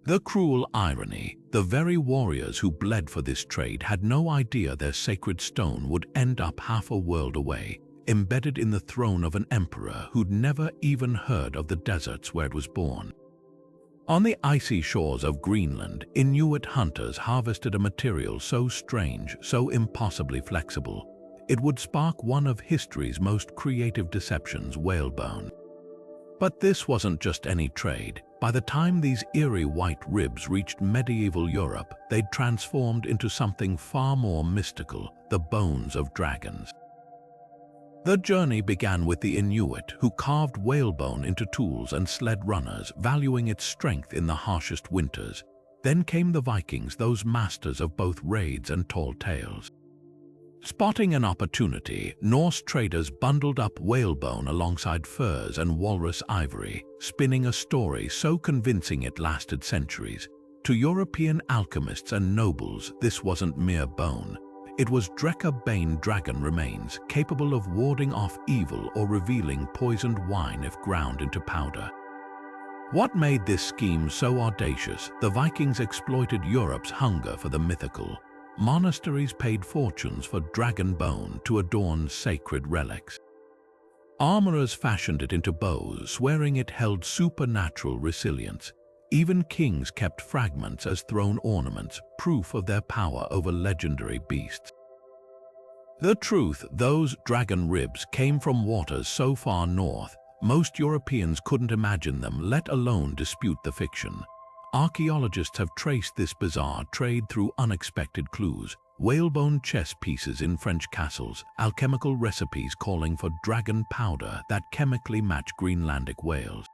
The cruel irony, the very warriors who bled for this trade had no idea their sacred stone would end up half a world away, embedded in the throne of an emperor who'd never even heard of the deserts where it was born. On the icy shores of Greenland, Inuit hunters harvested a material so strange, so impossibly flexible, it would spark one of history's most creative deceptions, whalebone. But this wasn't just any trade. By the time these eerie white ribs reached medieval Europe, they'd transformed into something far more mystical, the bones of dragons. The journey began with the Inuit, who carved whalebone into tools and sled runners, valuing its strength in the harshest winters. Then came the Vikings, those masters of both raids and tall tales. Spotting an opportunity, Norse traders bundled up whalebone alongside furs and walrus ivory, spinning a story so convincing it lasted centuries. To European alchemists and nobles, this wasn't mere bone. It was Drekka-bane dragon remains, capable of warding off evil or revealing poisoned wine if ground into powder. What made this scheme so audacious? The Vikings exploited Europe's hunger for the mythical. Monasteries paid fortunes for dragon bone to adorn sacred relics. Armorers fashioned it into bows, swearing it held supernatural resilience. Even kings kept fragments as throne ornaments, proof of their power over legendary beasts. The truth, those dragon ribs came from waters so far north, most Europeans couldn't imagine them, let alone dispute the fiction. Archaeologists have traced this bizarre trade through unexpected clues: whalebone chess pieces in French castles, alchemical recipes calling for dragon powder that chemically match Greenlandic whales.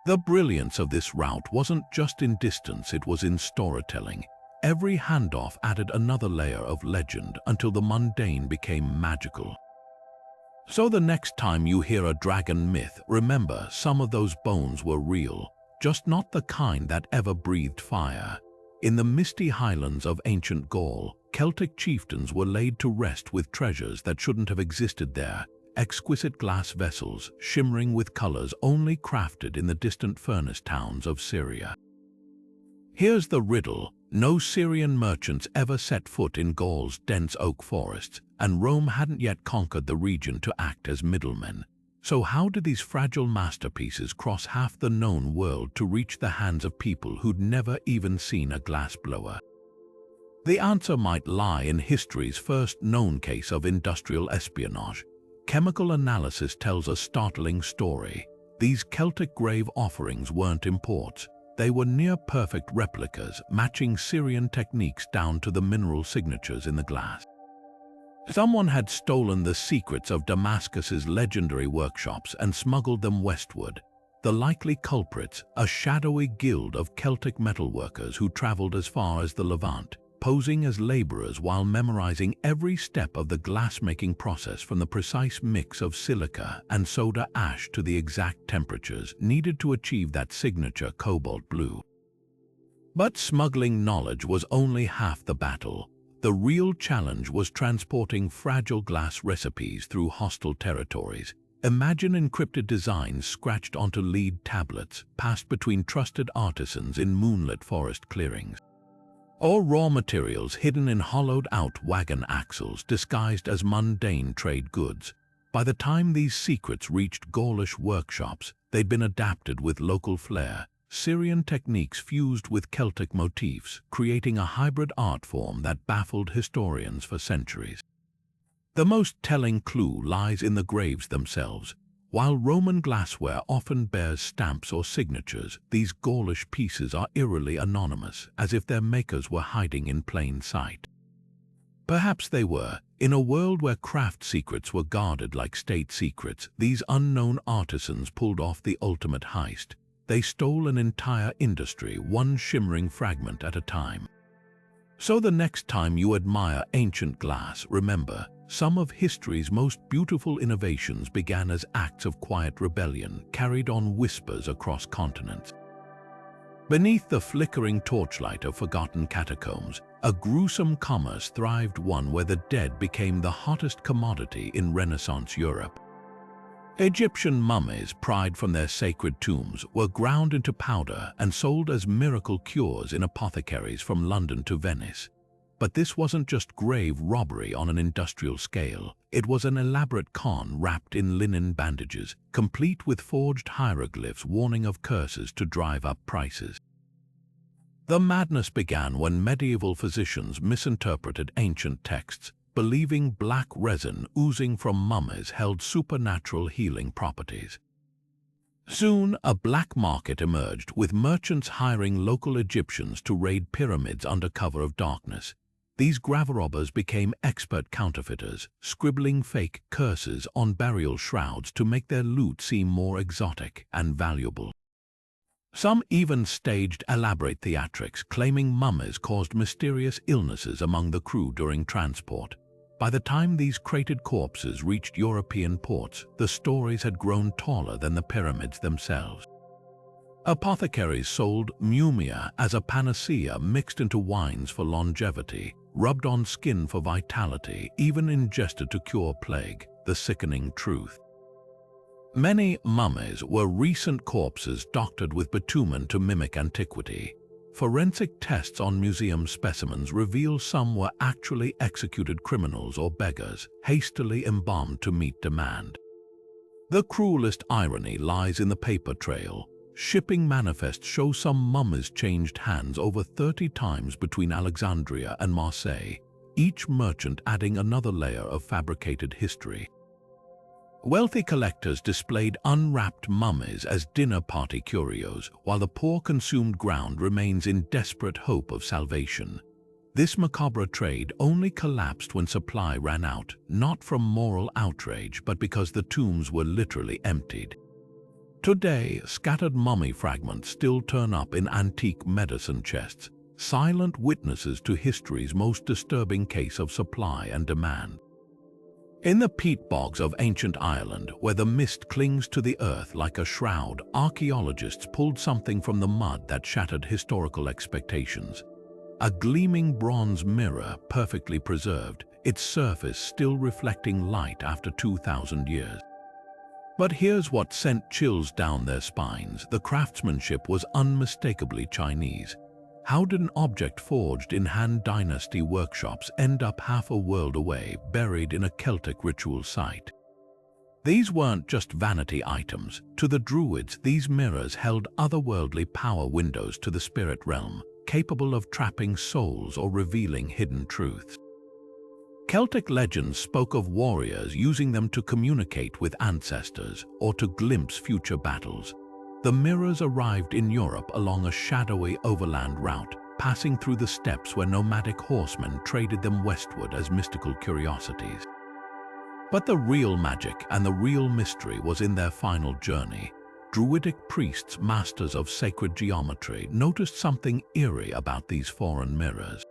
The brilliance of this route wasn't just in distance, it was in storytelling. Every handoff added another layer of legend until the mundane became magical. So the next time you hear a dragon myth, remember some of those bones were real, just not the kind that ever breathed fire. In the misty highlands of ancient Gaul, Celtic chieftains were laid to rest with treasures that shouldn't have existed there, exquisite glass vessels shimmering with colors only crafted in the distant furnace towns of Syria. Here's the riddle. No Syrian merchants ever set foot in Gaul's dense oak forests, and Rome hadn't yet conquered the region to act as middlemen. So how did these fragile masterpieces cross half the known world to reach the hands of people who'd never even seen a glassblower? The answer might lie in history's first known case of industrial espionage. Chemical analysis tells a startling story. These Celtic grave offerings weren't imports. They were near-perfect replicas, matching Syrian techniques down to the mineral signatures in the glass. Someone had stolen the secrets of Damascus's legendary workshops and smuggled them westward. The likely culprits, a shadowy guild of Celtic metalworkers who traveled as far as the Levant, posing as laborers while memorizing every step of the glassmaking process, from the precise mix of silica and soda ash to the exact temperatures needed to achieve that signature cobalt blue. But smuggling knowledge was only half the battle. The real challenge was transporting fragile glass recipes through hostile territories. Imagine encrypted designs scratched onto lead tablets, passed between trusted artisans in moonlit forest clearings. Or raw materials hidden in hollowed-out wagon axles disguised as mundane trade goods. By the time these secrets reached Gaulish workshops, they'd been adapted with local flair, Syrian techniques fused with Celtic motifs, creating a hybrid art form that baffled historians for centuries. The most telling clue lies in the graves themselves. While Roman glassware often bears stamps or signatures, these Gaulish pieces are eerily anonymous, as if their makers were hiding in plain sight. Perhaps they were. In a world where craft secrets were guarded like state secrets, these unknown artisans pulled off the ultimate heist. They stole an entire industry, one shimmering fragment at a time. So the next time you admire ancient glass, remember, some of history's most beautiful innovations began as acts of quiet rebellion, carried on whispers across continents. Beneath the flickering torchlight of forgotten catacombs, a gruesome commerce thrived, one where the dead became the hottest commodity in Renaissance Europe. Egyptian mummies, pried from their sacred tombs, were ground into powder and sold as miracle cures in apothecaries from London to Venice. But this wasn't just grave robbery on an industrial scale. It was an elaborate con wrapped in linen bandages, complete with forged hieroglyphs warning of curses to drive up prices. The madness began when medieval physicians misinterpreted ancient texts, believing black resin oozing from mummies held supernatural healing properties. Soon, a black market emerged, with merchants hiring local Egyptians to raid pyramids under cover of darkness. These grave-robbers became expert counterfeiters, scribbling fake curses on burial shrouds to make their loot seem more exotic and valuable. Some even staged elaborate theatrics, claiming mummies caused mysterious illnesses among the crew during transport. By the time these crated corpses reached European ports, the stories had grown taller than the pyramids themselves. Apothecaries sold mumia as a panacea mixed into wines for longevity, rubbed on skin for vitality, even ingested to cure plague, the sickening truth. Many mummies were recent corpses doctored with bitumen to mimic antiquity. Forensic tests on museum specimens reveal some were actually executed criminals or beggars, hastily embalmed to meet demand. The cruelest irony lies in the paper trail. Shipping manifests show some mummies changed hands over 30 times between Alexandria and Marseille, each merchant adding another layer of fabricated history. Wealthy collectors displayed unwrapped mummies as dinner party curios, while the poor consumed ground remains in desperate hope of salvation. This macabre trade only collapsed when supply ran out, not from moral outrage, but because the tombs were literally emptied. Today, scattered mummy fragments still turn up in antique medicine chests, silent witnesses to history's most disturbing case of supply and demand. In the peat bogs of ancient Ireland, where the mist clings to the earth like a shroud, archaeologists pulled something from the mud that shattered historical expectations. A gleaming bronze mirror, perfectly preserved, its surface still reflecting light after 2,000 years. But here's what sent chills down their spines. The craftsmanship was unmistakably Chinese. How did an object forged in Han Dynasty workshops end up half a world away, buried in a Celtic ritual site? These weren't just vanity items. To the Druids, these mirrors held otherworldly power windows to the spirit realm, capable of trapping souls or revealing hidden truths. Celtic legends spoke of warriors using them to communicate with ancestors or to glimpse future battles. The mirrors arrived in Europe along a shadowy overland route, passing through the steppes where nomadic horsemen traded them westward as mystical curiosities. But the real magic and the real mystery was in their final journey. Druidic priests, masters of sacred geometry, noticed something eerie about these foreign mirrors.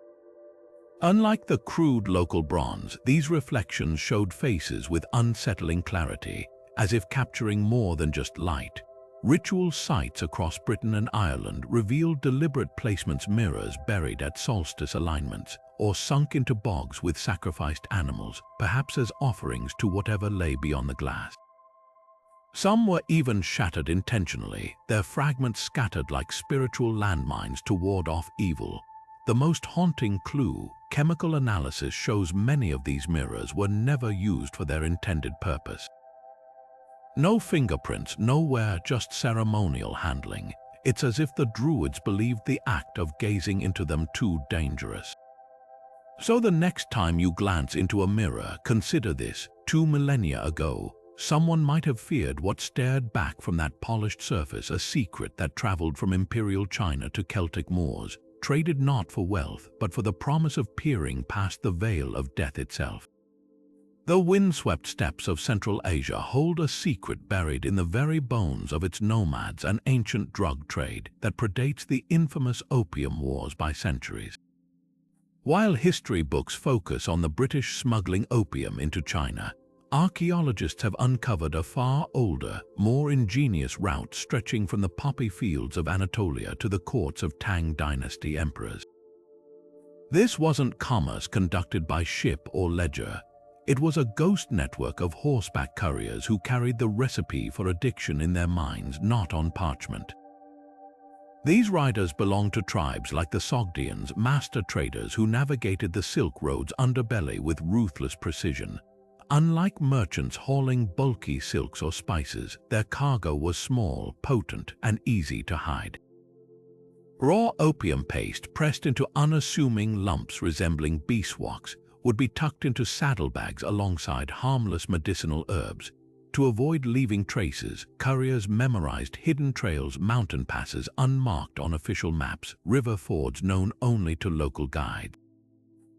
Unlike the crude local bronze, these reflections showed faces with unsettling clarity, as if capturing more than just light. Ritual sites across Britain and Ireland revealed deliberate placements, mirrors buried at solstice alignments, or sunk into bogs with sacrificed animals, perhaps as offerings to whatever lay beyond the glass. Some were even shattered intentionally, their fragments scattered like spiritual landmines to ward off evil. The most haunting clue, chemical analysis shows many of these mirrors were never used for their intended purpose. No fingerprints, nowhere, just ceremonial handling. It's as if the Druids believed the act of gazing into them too dangerous. So the next time you glance into a mirror, consider this. 2 millennia ago, someone might have feared what stared back from that polished surface, a secret that traveled from imperial China to Celtic Moors, traded not for wealth, but for the promise of peering past the veil of death itself. The windswept steppes of Central Asia hold a secret buried in the very bones of its nomads, an ancient drug trade that predates the infamous Opium Wars by centuries. While history books focus on the British smuggling opium into China, archaeologists have uncovered a far older, more ingenious route stretching from the poppy fields of Anatolia to the courts of Tang Dynasty emperors. This wasn't commerce conducted by ship or ledger. It was a ghost network of horseback couriers who carried the recipe for addiction in their minds, not on parchment. These riders belonged to tribes like the Sogdians, master traders who navigated the Silk Road's underbelly with ruthless precision. Unlike merchants hauling bulky silks or spices, their cargo was small, potent, and easy to hide. Raw opium paste pressed into unassuming lumps resembling beeswax would be tucked into saddlebags alongside harmless medicinal herbs. To avoid leaving traces, couriers memorized hidden trails, mountain passes unmarked on official maps, river fords known only to local guides.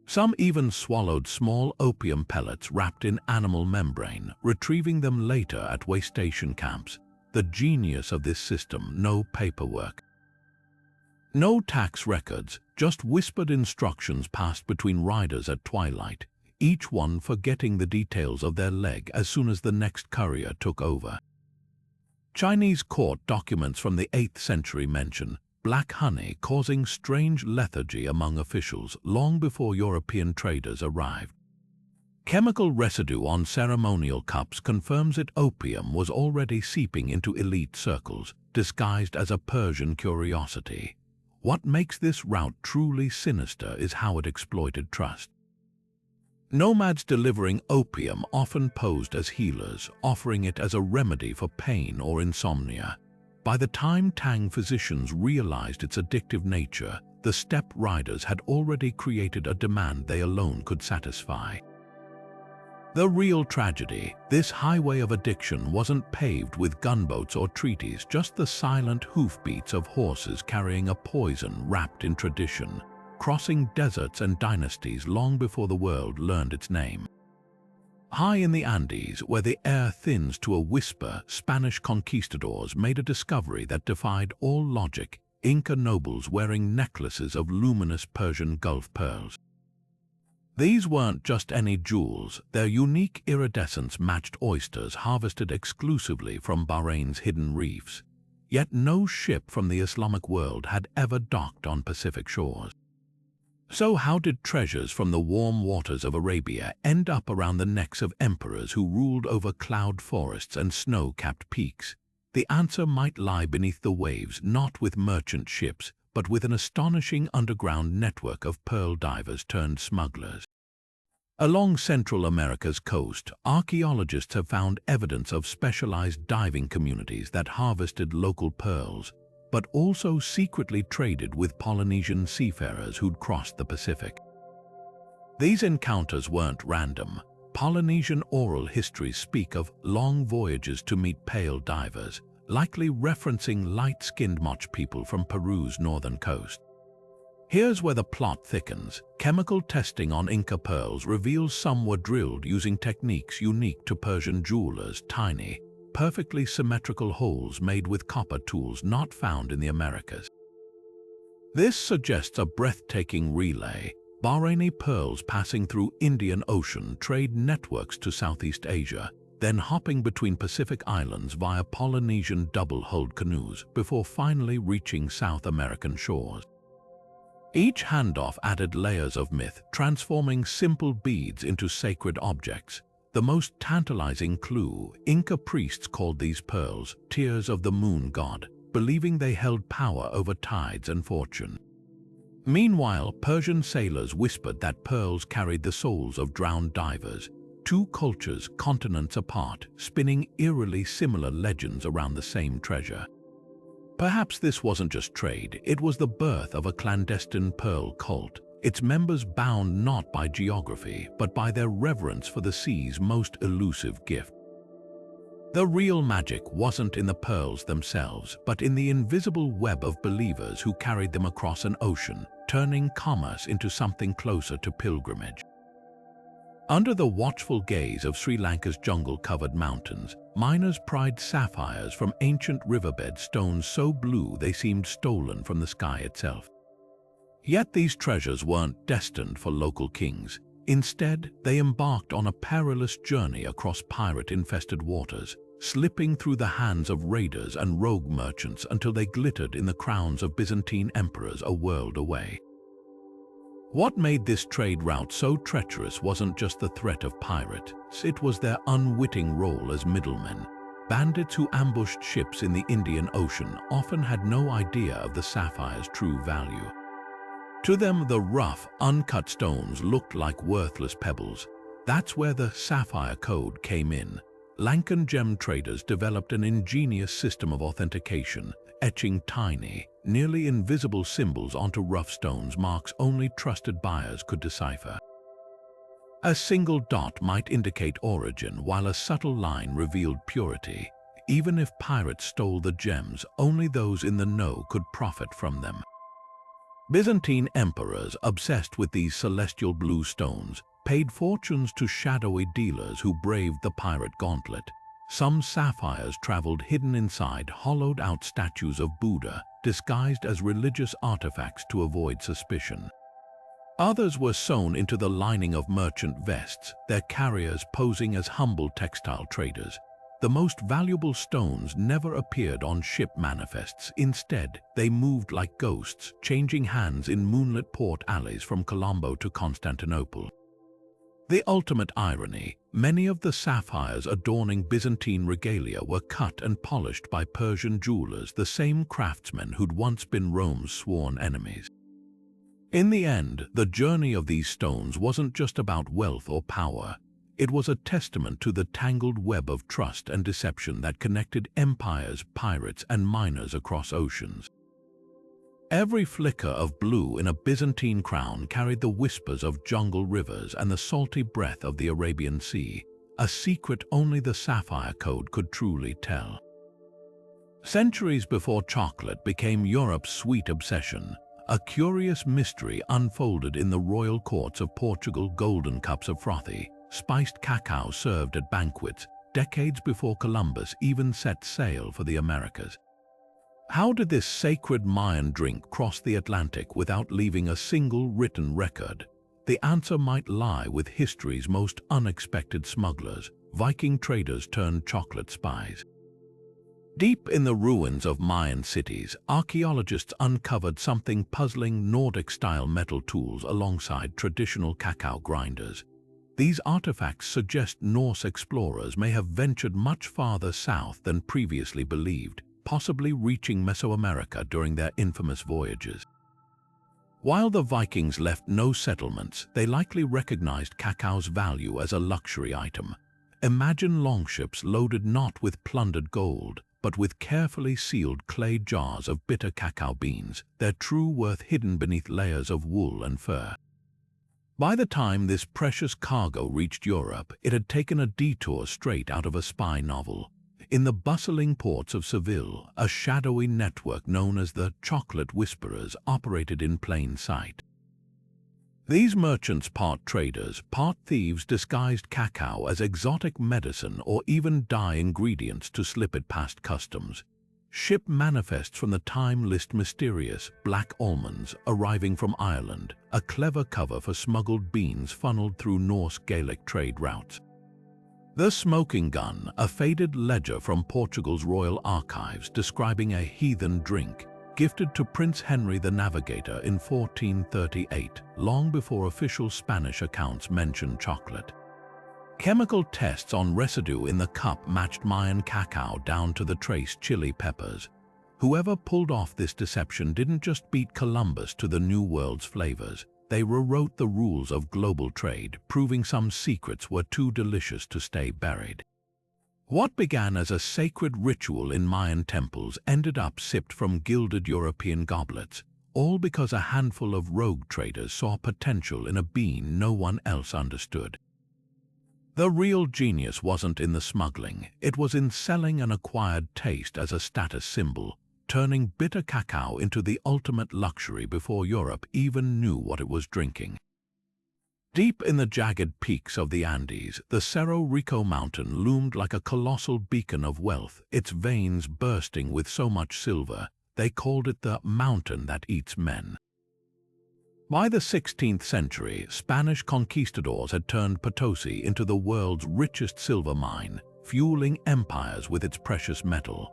Some even swallowed small opium pellets wrapped in animal membrane, retrieving them later at way station camps. The genius of this system: no paperwork, no tax records, just whispered instructions passed between riders at twilight, each one forgetting the details of their leg as soon as the next courier took over. Chinese court documents from the 8th century mention black honey causing strange lethargy among officials long before European traders arrived. Chemical residue on ceremonial cups confirms that opium was already seeping into elite circles, disguised as a Persian curiosity. What makes this route truly sinister is how it exploited trust. Nomads delivering opium often posed as healers, offering it as a remedy for pain or insomnia. By the time Tang physicians realized its addictive nature, the steppe riders had already created a demand they alone could satisfy. The real tragedy: this highway of addiction wasn't paved with gunboats or treaties, just the silent hoofbeats of horses carrying a poison wrapped in tradition, crossing deserts and dynasties long before the world learned its name. High in the Andes, where the air thins to a whisper, Spanish conquistadors made a discovery that defied all logic: Inca nobles wearing necklaces of luminous Persian Gulf pearls. These weren't just any jewels, their unique iridescence matched oysters harvested exclusively from Bahrain's hidden reefs. Yet no ship from the Islamic world had ever docked on Pacific shores. So how did treasures from the warm waters of Arabia end up around the necks of emperors who ruled over cloud forests and snow-capped peaks? The answer might lie beneath the waves, not with merchant ships, but with an astonishing underground network of pearl divers turned smugglers. Along Central America's coast, archaeologists have found evidence of specialized diving communities that harvested local pearls, but also secretly traded with Polynesian seafarers who'd crossed the Pacific. These encounters weren't random. Polynesian oral histories speak of long voyages to meet pale divers, likely referencing light-skinned Moche people from Peru's northern coast. Here's where the plot thickens. Chemical testing on Inca pearls reveals some were drilled using techniques unique to Persian jewelers: tiny, perfectly symmetrical holes made with copper tools not found in the Americas. This suggests a breathtaking relay: Bahraini pearls passing through Indian Ocean trade networks to Southeast Asia, then hopping between Pacific islands via Polynesian double-hulled canoes before finally reaching South American shores. Each handoff added layers of myth, transforming simple beads into sacred objects. The most tantalizing clue: Inca priests called these pearls tears of the moon god, believing they held power over tides and fortune. Meanwhile, Persian sailors whispered that pearls carried the souls of drowned divers. Two cultures, continents apart, spinning eerily similar legends around the same treasure. Perhaps this wasn't just trade, it was the birth of a clandestine pearl cult, its members bound not by geography, but by their reverence for the sea's most elusive gift. The real magic wasn't in the pearls themselves, but in the invisible web of believers who carried them across an ocean, turning commerce into something closer to pilgrimage. Under the watchful gaze of Sri Lanka's jungle-covered mountains, miners pried sapphires from ancient riverbed stones so blue they seemed stolen from the sky itself. Yet these treasures weren't destined for local kings. Instead, they embarked on a perilous journey across pirate-infested waters, slipping through the hands of raiders and rogue merchants until they glittered in the crowns of Byzantine emperors a world away. What made this trade route so treacherous wasn't just the threat of pirates, it was their unwitting role as middlemen. Bandits who ambushed ships in the Indian Ocean often had no idea of the sapphire's true value. To them, the rough, uncut stones looked like worthless pebbles. That's where the sapphire code came in. Lankan gem traders developed an ingenious system of authentication, etching tiny, nearly invisible symbols onto rough stones, marks only trusted buyers could decipher. A single dot might indicate origin, while a subtle line revealed purity. Even if pirates stole the gems, only those in the know could profit from them. Byzantine emperors, obsessed with these celestial blue stones, paid fortunes to shadowy dealers who braved the pirate gauntlet. Some sapphires traveled hidden inside hollowed-out statues of Buddha, disguised as religious artifacts to avoid suspicion. Others were sewn into the lining of merchant vests, their carriers posing as humble textile traders. The most valuable stones never appeared on ship manifests. Instead, they moved like ghosts, changing hands in moonlit port alleys from Colombo to Constantinople. The ultimate irony: many of the sapphires adorning Byzantine regalia were cut and polished by Persian jewelers, the same craftsmen who'd once been Rome's sworn enemies. In the end, the journey of these stones wasn't just about wealth or power. It was a testament to the tangled web of trust and deception that connected empires, pirates, and miners across oceans. Every flicker of blue in a Byzantine crown carried the whispers of jungle rivers and the salty breath of the Arabian Sea, a secret only the sapphire code could truly tell. Centuries before chocolate became Europe's sweet obsession, a curious mystery unfolded in the royal courts of Portugal. Golden cups of frothy, spiced cacao served at banquets, decades before Columbus even set sail for the Americas. How did this sacred Mayan drink cross the Atlantic without leaving a single written record? The answer might lie with history's most unexpected smugglers, Viking traders turned chocolate spies. Deep in the ruins of Mayan cities, archaeologists uncovered something puzzling: Nordic-style metal tools alongside traditional cacao grinders. These artifacts suggest Norse explorers may have ventured much farther south than previously believed, possibly reaching Mesoamerica during their infamous voyages. While the Vikings left no settlements, they likely recognized cacao's value as a luxury item. Imagine longships loaded not with plundered gold, but with carefully sealed clay jars of bitter cacao beans, their true worth hidden beneath layers of wool and fur. By the time this precious cargo reached Europe, it had taken a detour straight out of a spy novel. In the bustling ports of Seville, a shadowy network known as the Chocolate Whisperers operated in plain sight. These merchants, part traders, part thieves, disguised cacao as exotic medicine or even dye ingredients to slip it past customs. Ship manifests from the time list mysterious black almonds arriving from Ireland, a clever cover for smuggled beans funneled through Norse Gaelic trade routes. The Smoking Gun, a faded ledger from Portugal's royal archives describing a heathen drink, gifted to Prince Henry the Navigator in 1438, long before official Spanish accounts mentioned chocolate. Chemical tests on residue in the cup matched Mayan cacao down to the trace chili peppers. Whoever pulled off this deception didn't just beat Columbus to the New World's flavors. They rewrote the rules of global trade, proving some secrets were too delicious to stay buried. What began as a sacred ritual in Mayan temples ended up sipped from gilded European goblets, all because a handful of rogue traders saw potential in a bean no one else understood. The real genius wasn't in the smuggling, it was in selling an acquired taste as a status symbol, turning bitter cacao into the ultimate luxury before Europe even knew what it was drinking. Deep in the jagged peaks of the Andes, the Cerro Rico mountain loomed like a colossal beacon of wealth, its veins bursting with so much silver, they called it the mountain that eats men. By the 16th century, Spanish conquistadors had turned Potosi into the world's richest silver mine, fueling empires with its precious metal.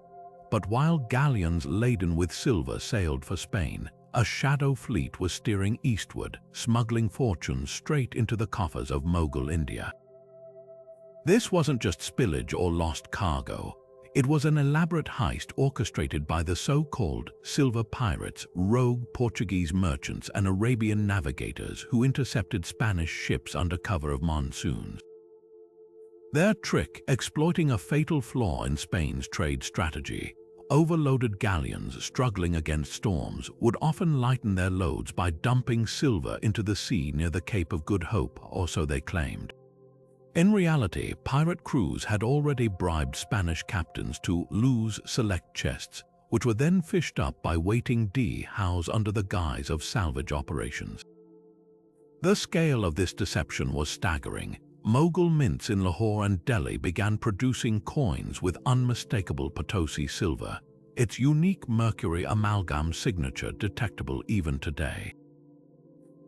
But while galleons laden with silver sailed for Spain, a shadow fleet was steering eastward, smuggling fortunes straight into the coffers of Mughal India. This wasn't just spillage or lost cargo. It was an elaborate heist orchestrated by the so-called silver pirates, rogue Portuguese merchants and Arabian navigators who intercepted Spanish ships under cover of monsoons. Their trick, exploiting a fatal flaw in Spain's trade strategy. Overloaded galleons struggling against storms would often lighten their loads by dumping silver into the sea near the Cape of Good Hope, or so they claimed. In reality, pirate crews had already bribed Spanish captains to lose select chests, which were then fished up by waiting dhows under the guise of salvage operations. The scale of this deception was staggering. Mughal mints in Lahore and Delhi began producing coins with unmistakable Potosi silver, its unique mercury amalgam signature detectable even today.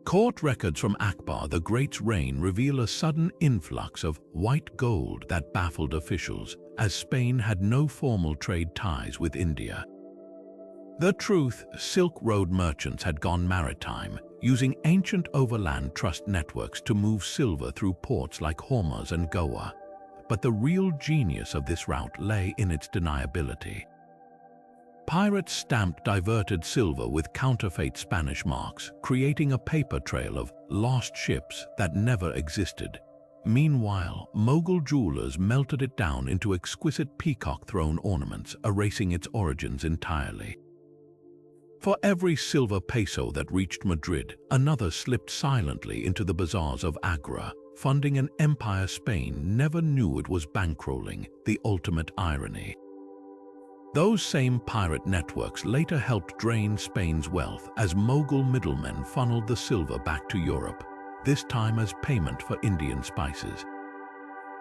Court records from Akbar the Great's reign reveal a sudden influx of white gold that baffled officials, as Spain had no formal trade ties with India. The truth, Silk Road merchants had gone maritime, using ancient overland trust networks to move silver through ports like Hormuz and Goa. But the real genius of this route lay in its deniability. Pirates stamped diverted silver with counterfeit Spanish marks, creating a paper trail of lost ships that never existed. Meanwhile, Mughal jewelers melted it down into exquisite peacock throne ornaments, erasing its origins entirely. For every silver peso that reached Madrid, another slipped silently into the bazaars of Agra, funding an empire Spain never knew it was bankrolling, the ultimate irony. Those same pirate networks later helped drain Spain's wealth as Mughal middlemen funneled the silver back to Europe, this time as payment for Indian spices.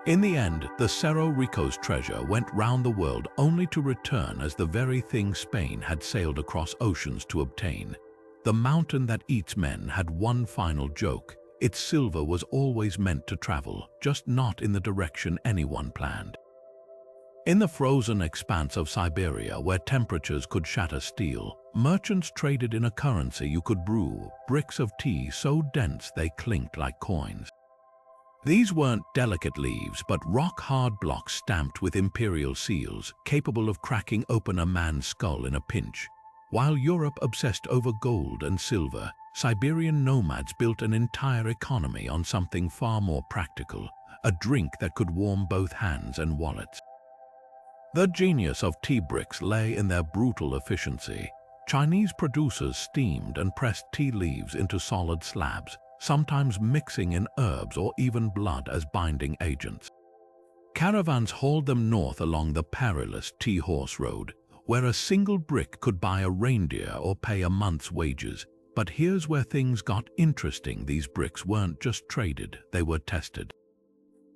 In the end, the Cerro Rico's treasure went round the world only to return as the very thing Spain had sailed across oceans to obtain. The mountain that eats men had one final joke. its silver was always meant to travel, just not in the direction anyone planned. In the frozen expanse of Siberia, where temperatures could shatter steel, merchants traded in a currency you could brew, bricks of tea so dense they clinked like coins. These weren't delicate leaves, but rock-hard blocks stamped with imperial seals, capable of cracking open a man's skull in a pinch. While Europe obsessed over gold and silver, Siberian nomads built an entire economy on something far more practical, a drink that could warm both hands and wallets. The genius of tea bricks lay in their brutal efficiency. Chinese producers steamed and pressed tea leaves into solid slabs, sometimes mixing in herbs or even blood as binding agents. Caravans hauled them north along the perilous tea horse road, where a single brick could buy a reindeer or pay a month's wages. But here's where things got interesting. These bricks weren't just traded, they were tested.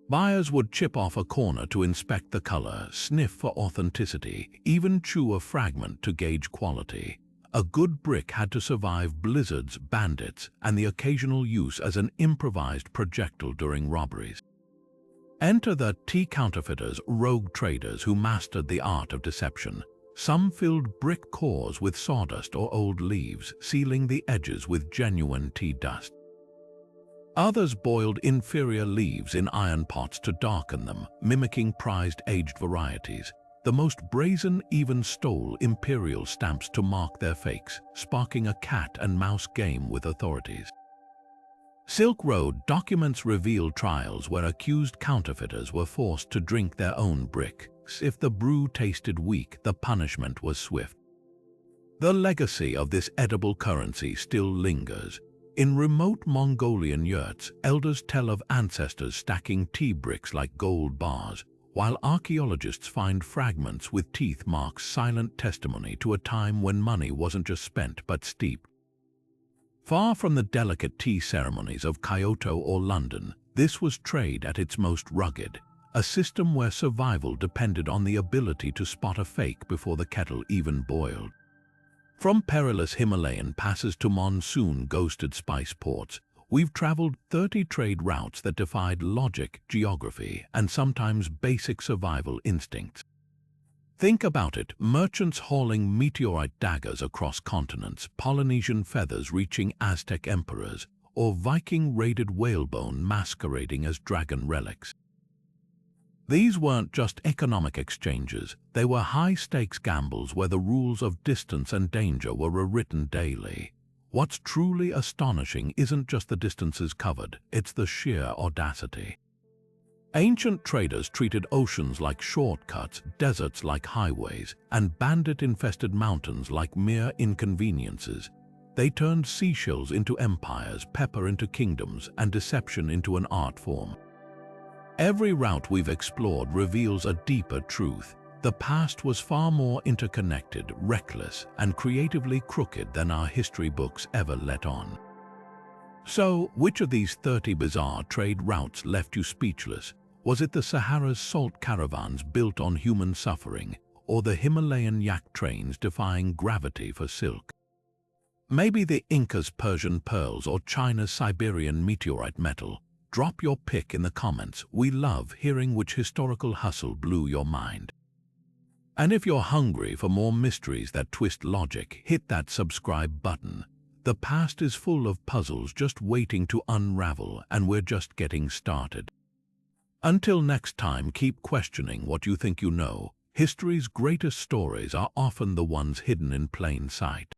Buyers would chip off a corner to inspect the color, sniff for authenticity, even chew a fragment to gauge quality. A good brick had to survive blizzards, bandits, and the occasional use as an improvised projectile during robberies. Enter the tea counterfeiters, rogue traders who mastered the art of deception. Some filled brick cores with sawdust or old leaves, sealing the edges with genuine tea dust. Others boiled inferior leaves in iron pots to darken them, mimicking prized aged varieties. The most brazen even stole imperial stamps to mark their fakes, sparking a cat-and-mouse game with authorities. Silk Road documents reveal trials where accused counterfeiters were forced to drink their own brick. If the brew tasted weak, the punishment was swift. The legacy of this edible currency still lingers. In remote Mongolian yurts, elders tell of ancestors stacking tea bricks like gold bars, while archaeologists find fragments with teeth marks, silent testimony to a time when money wasn't just spent but steeped. Far from the delicate tea ceremonies of Kyoto or London, this was trade at its most rugged, a system where survival depended on the ability to spot a fake before the kettle even boiled. From perilous Himalayan passes to monsoon-ghosted spice ports, we've traveled 30 trade routes that defied logic, geography, and sometimes basic survival instincts. Think about it, merchants hauling meteorite daggers across continents, Polynesian feathers reaching Aztec emperors, or Viking-raided whalebone masquerading as dragon relics. These weren't just economic exchanges, they were high-stakes gambles where the rules of distance and danger were rewritten daily. What's truly astonishing isn't just the distances covered, it's the sheer audacity. Ancient traders treated oceans like shortcuts, deserts like highways, and bandit-infested mountains like mere inconveniences. They turned seashells into empires, pepper into kingdoms, and deception into an art form. Every route we've explored reveals a deeper truth. The past was far more interconnected, reckless, and creatively crooked than our history books ever let on. So, which of these 30 bizarre trade routes left you speechless? Was it the Sahara's salt caravans built on human suffering, or the Himalayan yak trains defying gravity for silk? Maybe the Inca's Persian pearls or China's Siberian meteorite metal? Drop your pick in the comments. We love hearing which historical hustle blew your mind. And if you're hungry for more mysteries that twist logic, hit that subscribe button. The past is full of puzzles just waiting to unravel, and we're just getting started. Until next time, keep questioning what you think you know. History's greatest stories are often the ones hidden in plain sight.